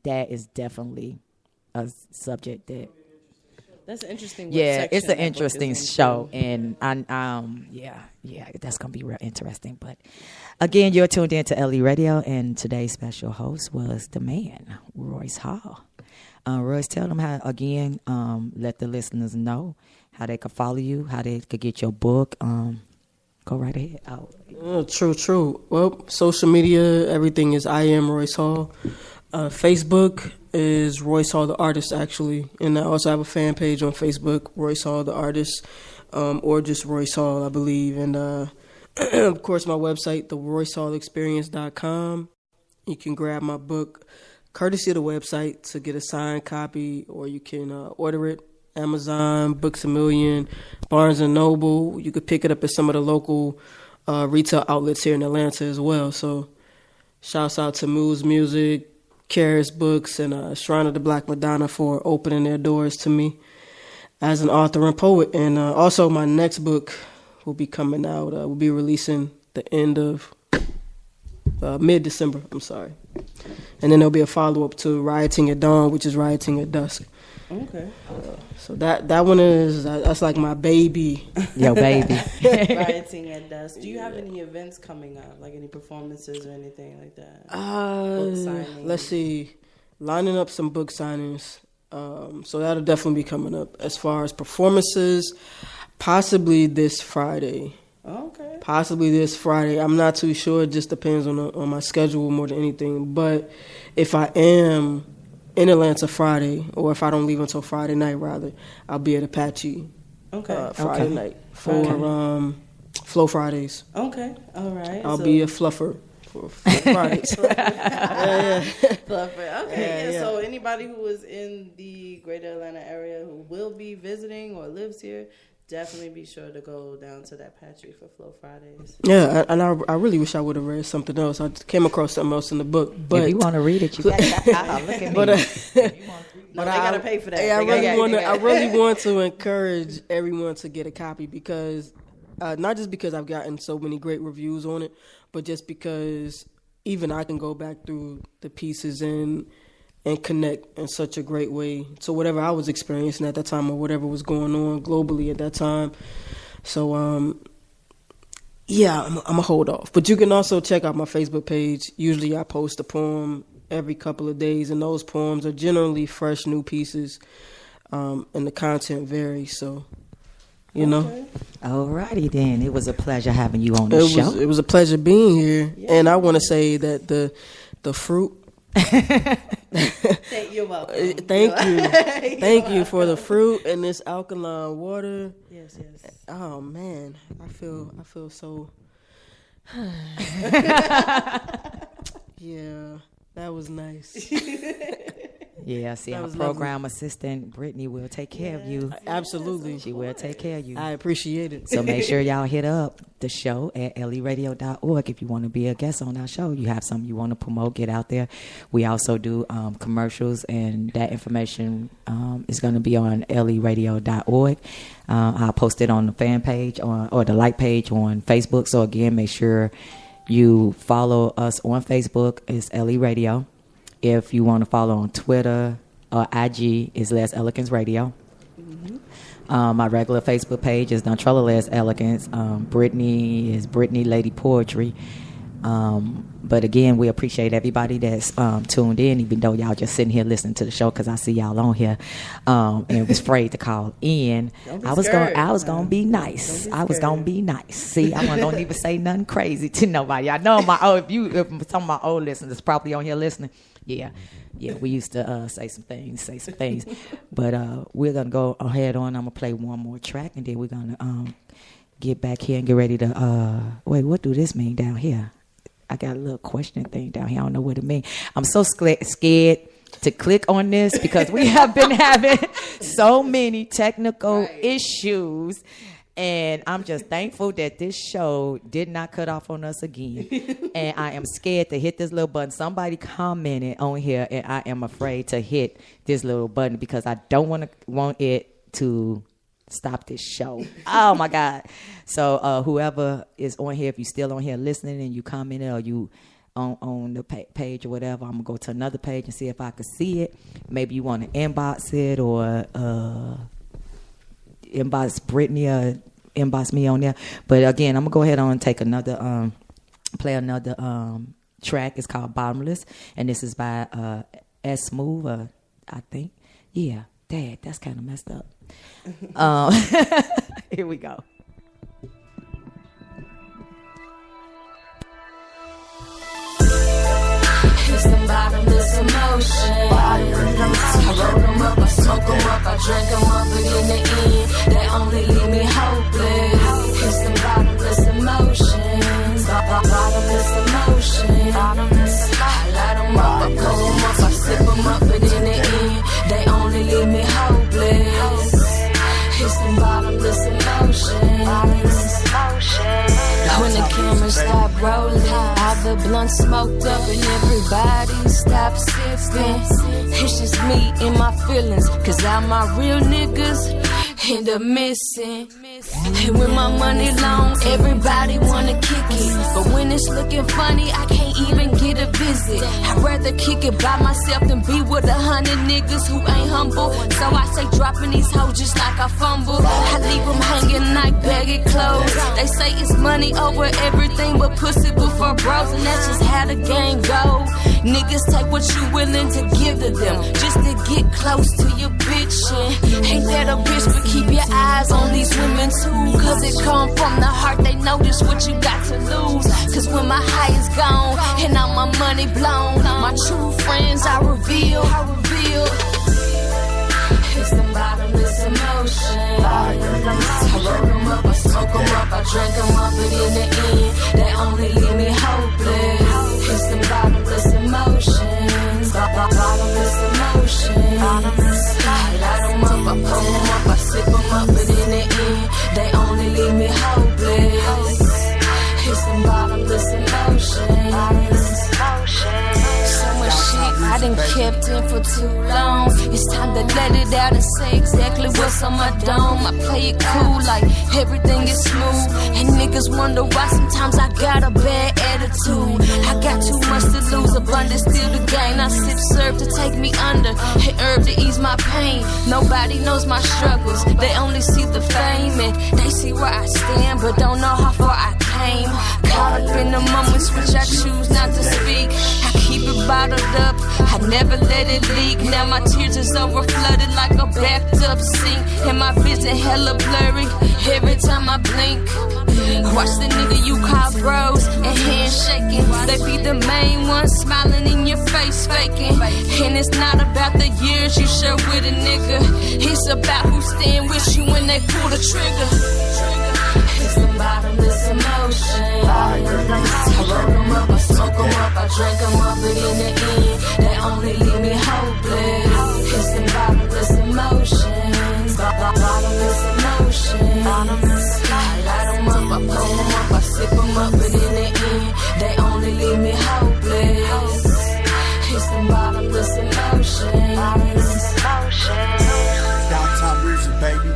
that is definitely a subject that. That's interesting. Yeah, it's an interesting show, and that's gonna be real interesting. But again, you're tuned in to LE Radio, and today's special host was the man, Royce Hall. Royce, tell them how again. Let the listeners know how they could follow you, how they could get your book. Go right ahead. True. Well, social media, everything is I am Royce Hall. Facebook is Royce Hall the Artist, actually. And I also have a fan page on Facebook, Royce Hall the Artist, or just Royce Hall, I believe. And, of course, my website, theroyceHallexperience.com. You can grab my book, courtesy of the website, to get a signed copy, or you can order it. Amazon, Books A Million, Barnes and Noble. You could pick it up at some of the local retail outlets here in Atlanta as well. So shouts out to Moose Music, Karis Books, and Shrine of the Black Madonna for opening their doors to me as an author and poet. And also my next book will be coming out. We'll be releasing the end of mid-December, I'm sorry. And then there'll be a follow-up to Rioting at Dawn, which is Rioting at Dusk. Okay. So that one that's like my baby. Yo, baby. Rioting at Dusk. Do you have any events coming up, like any performances or anything like that? Book signings? Let's see. Lining up some book signings. So that'll definitely be coming up. As far as performances, possibly this Friday. Okay. Possibly this Friday. I'm not too sure. It just depends on my schedule more than anything. But if I am in Atlanta Friday, or if I don't leave until Friday night, rather, I'll be at Apache Friday night for Flow Fridays. Okay, all right. I'll be a fluffer for Fridays. Fluffer. Okay, yeah. So anybody who is in the greater Atlanta area who will be visiting or lives here, definitely be sure to go down to that Apache for Flow Fridays. Yeah, and I really wish I would have read something else. I came across something else in the book. But if you want to read it, you got to look at me. But they got to pay for that. I really want to encourage everyone to get a copy because, not just because I've gotten so many great reviews on it, but just because even I can go back through the pieces and connect in such a great way to whatever I was experiencing at that time or whatever was going on globally at that time. So, I'm going to hold off. But you can also check out my Facebook page. Usually I post a poem every couple of days, and those poems are generally fresh, new pieces, and the content varies. So you know. Alrighty then. It was a pleasure having you on the show. It was a pleasure being here, and I want to say that the fruit. You're welcome. Thank you for the fruit and this alkaline water. Yes. Oh man, I feel so. Yeah, that was nice. Yeah, see, our program assistant, Brittany, will take care of you. Absolutely. She will take care of you. I appreciate it. So make sure y'all hit up the show at leradio.org if you want to be a guest on our show. You have something you want to promote, get out there. We also do commercials, and that information is going to be on leradio.org. I'll post it on the fan page or the like page on Facebook. So again, make sure you follow us on Facebook. It's LE Radio. If you want to follow on Twitter or IG, is Les Elegance Radio. Mm-hmm. My regular Facebook page is Dontrella Les Elegance. Brittany is Brittany Lady Poetry. But again, we appreciate everybody that's tuned in, even though y'all just sitting here listening to the show, because I see y'all on here and was afraid to call in. I was gonna be nice. I was gonna be nice. See, I wasn't gonna even say nothing crazy to nobody. I know if some of my old listeners probably on here listening. Yeah, we used to say some things. But we're going to go ahead on. I'm going to play one more track, and then we're going to get back here and get ready to, wait, what do this mean down here? I got a little question thing down here. I don't know what it means. I'm so scared to click on this because we have been having so many technical issues. And I'm just thankful that this show did not cut off on us again. And I am scared to hit this little button. Somebody commented on here, and I am afraid to hit this little button because I don't want it to stop this show. Oh, my God. So whoever is on here, if you're still on here listening and you commented or you on the page or whatever, I'm going to go to another page and see if I can see it. Maybe you want to inbox it or inbox Brittany or inbox me on there. But again, I'm gonna go ahead on and take another play another track. It's called Bottomless, and this is by S Smooth, I think. Yeah, Dad, that's kind of messed up. Here we go. It's some bottomless emotion. I roll them up, I smoke them up, I drink them up, but in the end, they only leave me hopeless. It's some bottomless emotions. Bottomless emotions. I light them up, I pull them up, I sip them up, but in the end, they only leave me hopeless. It's some bottomless emotions. When the cameras stop rolling, all the blunts smoked up and everybody stop sipping. It's just me and my feelings, cause all my real niggas end up missing. And when my money long, everybody wanna kick it. But when it's looking funny, I can't even get a visit. I'd rather kick it by myself than be with 100 niggas who ain't humble. So I say dropping these hoes just like I fumble. I leave them hanging like baggy clothes. They say it's money over everything but pussy before bros, and that's just how the game go. Niggas take what you willing to give to them just to get close to your bitch. And ain't that a bitch, but keep your eyes on these women too, cause it come from the heart. They notice what you got to lose. Cause when my high is gone and all my money blown, my true friends I reveal. It's some bottomless emotion. I roll them up, I smoke them up, I drink them up, but in the end, they only leave me hopeless. It's some bottomless emotions. Bottomless emotions. I light them up, I pull them up, I sip them up, but in the end, they only leave me hopeless. It's some bottomless emotions. So much shit I done kept in for too long. It's time to let it out and say exactly what's on my dome. I play it cool like everything is smooth, and niggas wonder why sometimes I got a bad attitude. I got too much to lose, abundance still to gain. I sip serve to take me under, and herb to ease my pain. Nobody knows my struggles, they only see the fame, and they see where I stand but don't know how far I came. Caught up in the moments which I choose not to speak. I keep it bottled up. I never let it leak. Now my tears is over flooded like a backed up sink. And my vision hella blurry every time I blink. Watch the nigga you call bros and handshaking. They be the main ones smiling in your face, faking. And it's not about the years you share with a nigga. It's about who stand with you when they pull the trigger. It's the bottomless emotion. I roll them up, I smoke them up, I drink them up, but in the end, they only leave me hopeless. It's the bottomless emotions. Bottomless emotions. I light them up, I pull them up, I sip them up, but in the end, they only leave me hopeless. It's the bottomless emotions. Downtown music, baby.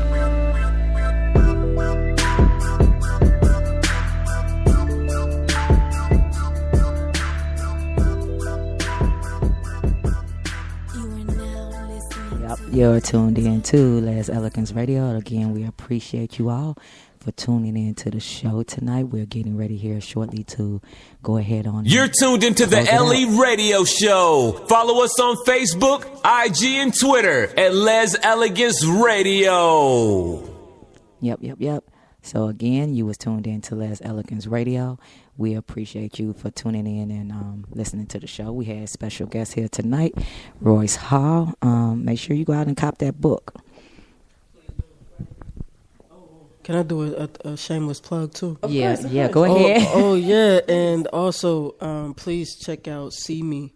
You're tuned in to Les Elegance Radio. Again, we appreciate you all for tuning in to the show tonight. We're getting ready here shortly to go ahead on. You're tuned into the LE Radio Show. Follow us on Facebook, IG, and Twitter at Les Elegance Radio. Yep. So again, you was tuned in to Les Elegance Radio. We appreciate you for tuning in and listening to the show. We had special guests here tonight, Royce Hall. Make sure you go out and cop that book. Can I do a shameless plug too? Of course. Go ahead. Oh yeah, and also please check out See Me,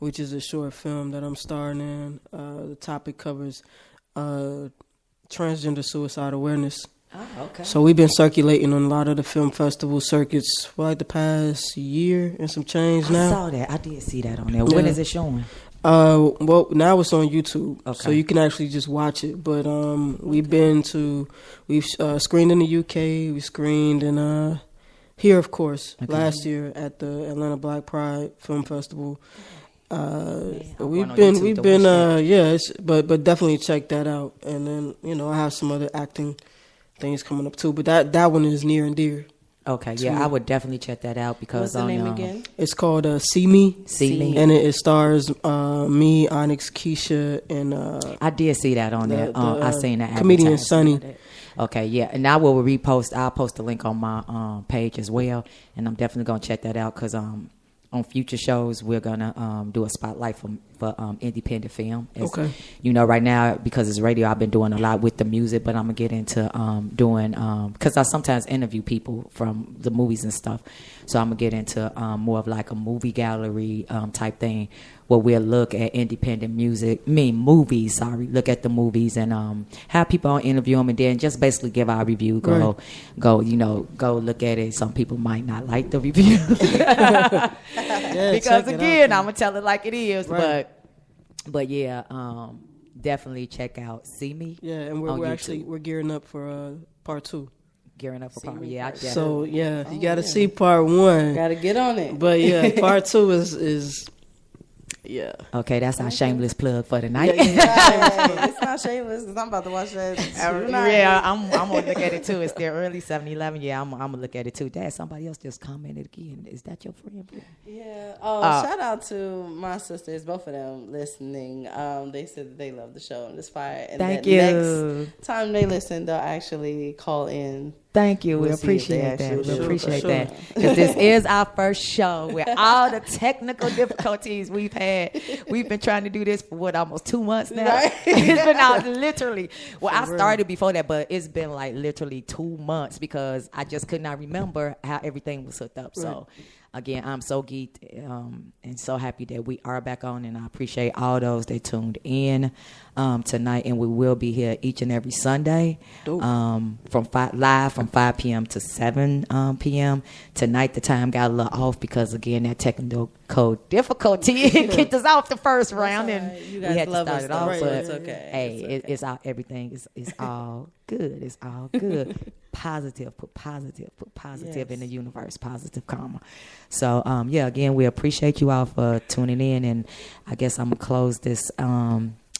which is a short film that I'm starring in. The topic covers transgender suicide awareness. Oh, okay. So we've been circulating on a lot of the film festival circuits for like the past year and some change now. I saw that. I did see that on there. When is it showing? Well, now it's on YouTube, okay. So you can actually just watch it. But we've screened in the UK, we screened in here, of course, last year at the Atlanta Black Pride Film Festival. We've been but definitely check that out. And then I have some other acting things coming up too, but that one is near and dear. Okay, yeah, I would definitely check that out because what's the name again? It's called See Me. See Me, and it stars me, Onyx, Keisha, and I did see that on there. I seen that comedian Sunny. Okay, yeah, and I will repost. I'll post a link on my page as well, and I'm definitely gonna check that out because on future shows we're gonna do a spotlight for independent film. Okay. Right now because it's radio, I've been doing a lot with the music, but I'm gonna get into doing because I sometimes interview people from the movies and stuff. So I'm gonna get into more of like a movie gallery type thing where we'll look at independent movies. Look at the movies and have people interview them and then just basically give our review. Go look at it. Some people might not like the review. Because again, I'm gonna tell it like it is, right. but yeah, definitely check out See Me. Yeah, and we're gearing up for part 2. Gearing up for part 2. Yeah, so yeah, you got to see part 1. Got to get on it. But yeah, part 2 is. Yeah. Okay, that's our shameless plug for the night. It's not shameless because I'm about to watch that. Yeah, I'm gonna look at it too. It's their early 7-11. Yeah, I'm gonna look at it too. Dad, somebody else just commented again. Is that your friend? Yeah. Shout out to my sisters, both of them listening. They said that they love the show and it's fire. And thank you. Next time they listen, they'll actually call in. Thank you. We appreciate that. We appreciate that. Because this is our first show with all the technical difficulties we've had. We've been trying to do this for almost 2 months now. Right? It's been out literally. Well, I started before that, but it's been like literally 2 months because I just could not remember how everything was hooked up. Right. So again, I'm so geeked and so happy that we are back on, and I appreciate all those that tuned in tonight. And we will be here each and every Sunday from 5 p.m. to 7 p.m. Tonight the time got a little off because again that technical difficulty kicked us off the first round, and we had to start it off. But it's okay. Hey, it's all everything is all good. It's all good. Put positive in the universe, positive karma. So again, we appreciate you all for tuning in, and I guess I'm gonna close this.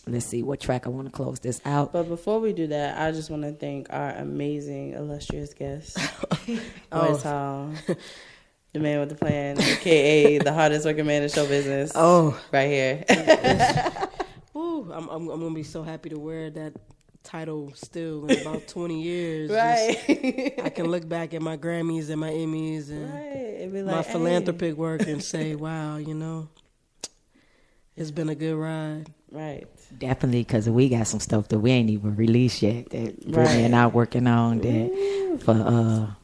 Let's see what track I want to close this out. But before we do that, I just want to thank our amazing, illustrious guests. The man with the plan, aka the hardest working man in show business. Oh, right here. Ooh, I'm gonna be so happy to wear that title still in about 20 years. Right. I can look back at my Grammys and my Emmys and my philanthropic work and say, wow, it's been a good ride. Right. Definitely, because we got some stuff that we ain't even released yet that Brittany and I working on that for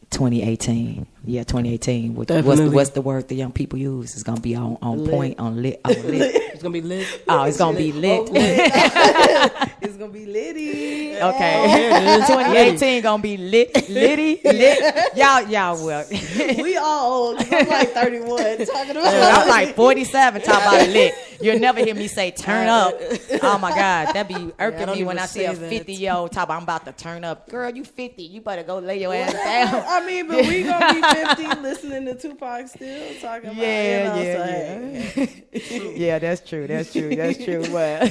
2018. Yeah, 2018. What's the word the young people use? It's gonna be on point, on lit. It's gonna be lit. Oh, it's gonna be lit. It's gonna be litty. Okay. 2018 gonna be lit. Y'all will. We all old. 'Cause I'm like 31 talking about I'm like 47 talking about lit. You'll never hear me say turn up. Oh my God, that be irking me when I see a 50-year-old talk about I'm about to turn up. Girl, you 50. You better go lay your ass down. I mean, but we gonna be 50 listening to Tupac still talking about Yeah, that's true. Well,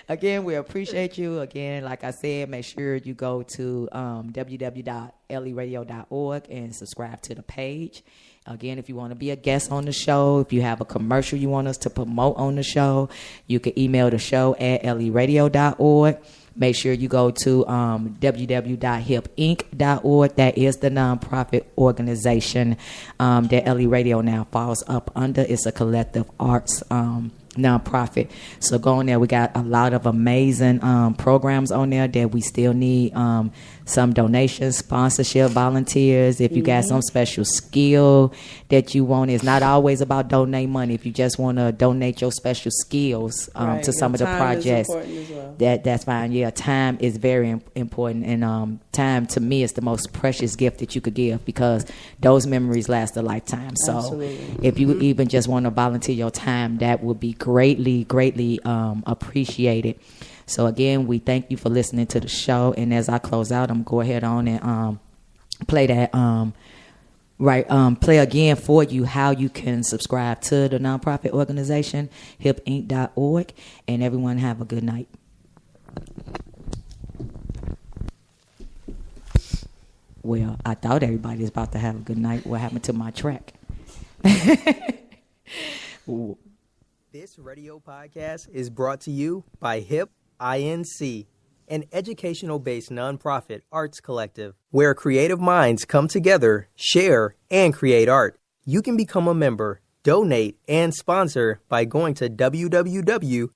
again, we appreciate you. Again, like I said, make sure you go to www.leradio.org and subscribe to the page. Again, if you want to be a guest on the show, if you have a commercial you want us to promote on the show, you can email the show at leradio.org. Make sure you go to www.hipinc.org. That is the nonprofit organization that LE Radio now falls up under. It's a collective arts nonprofit. So go on there. We got a lot of amazing programs on there that we still need some donations, sponsorship, volunteers. If you got some special skill that you want, it's not always about donating money. If you just want to donate your special skills to some of the projects, that's fine. Yeah, time is very important, and time to me is the most precious gift that you could give, because those memories last a lifetime. So Absolutely. if you even just want to volunteer your time, that would be greatly appreciated. So again, we thank you for listening to the show. And as I close out, I'm going to go ahead on and play that play again for you how you can subscribe to the nonprofit organization hipinc.org. And everyone have a good night. Well, I thought everybody was about to have a good night. What happened to my track? This radio podcast is brought to you by HIP INC, an educational-based nonprofit arts collective where creative minds come together, share, and create art. You can become a member, donate, and sponsor by going to www.hipinc.org.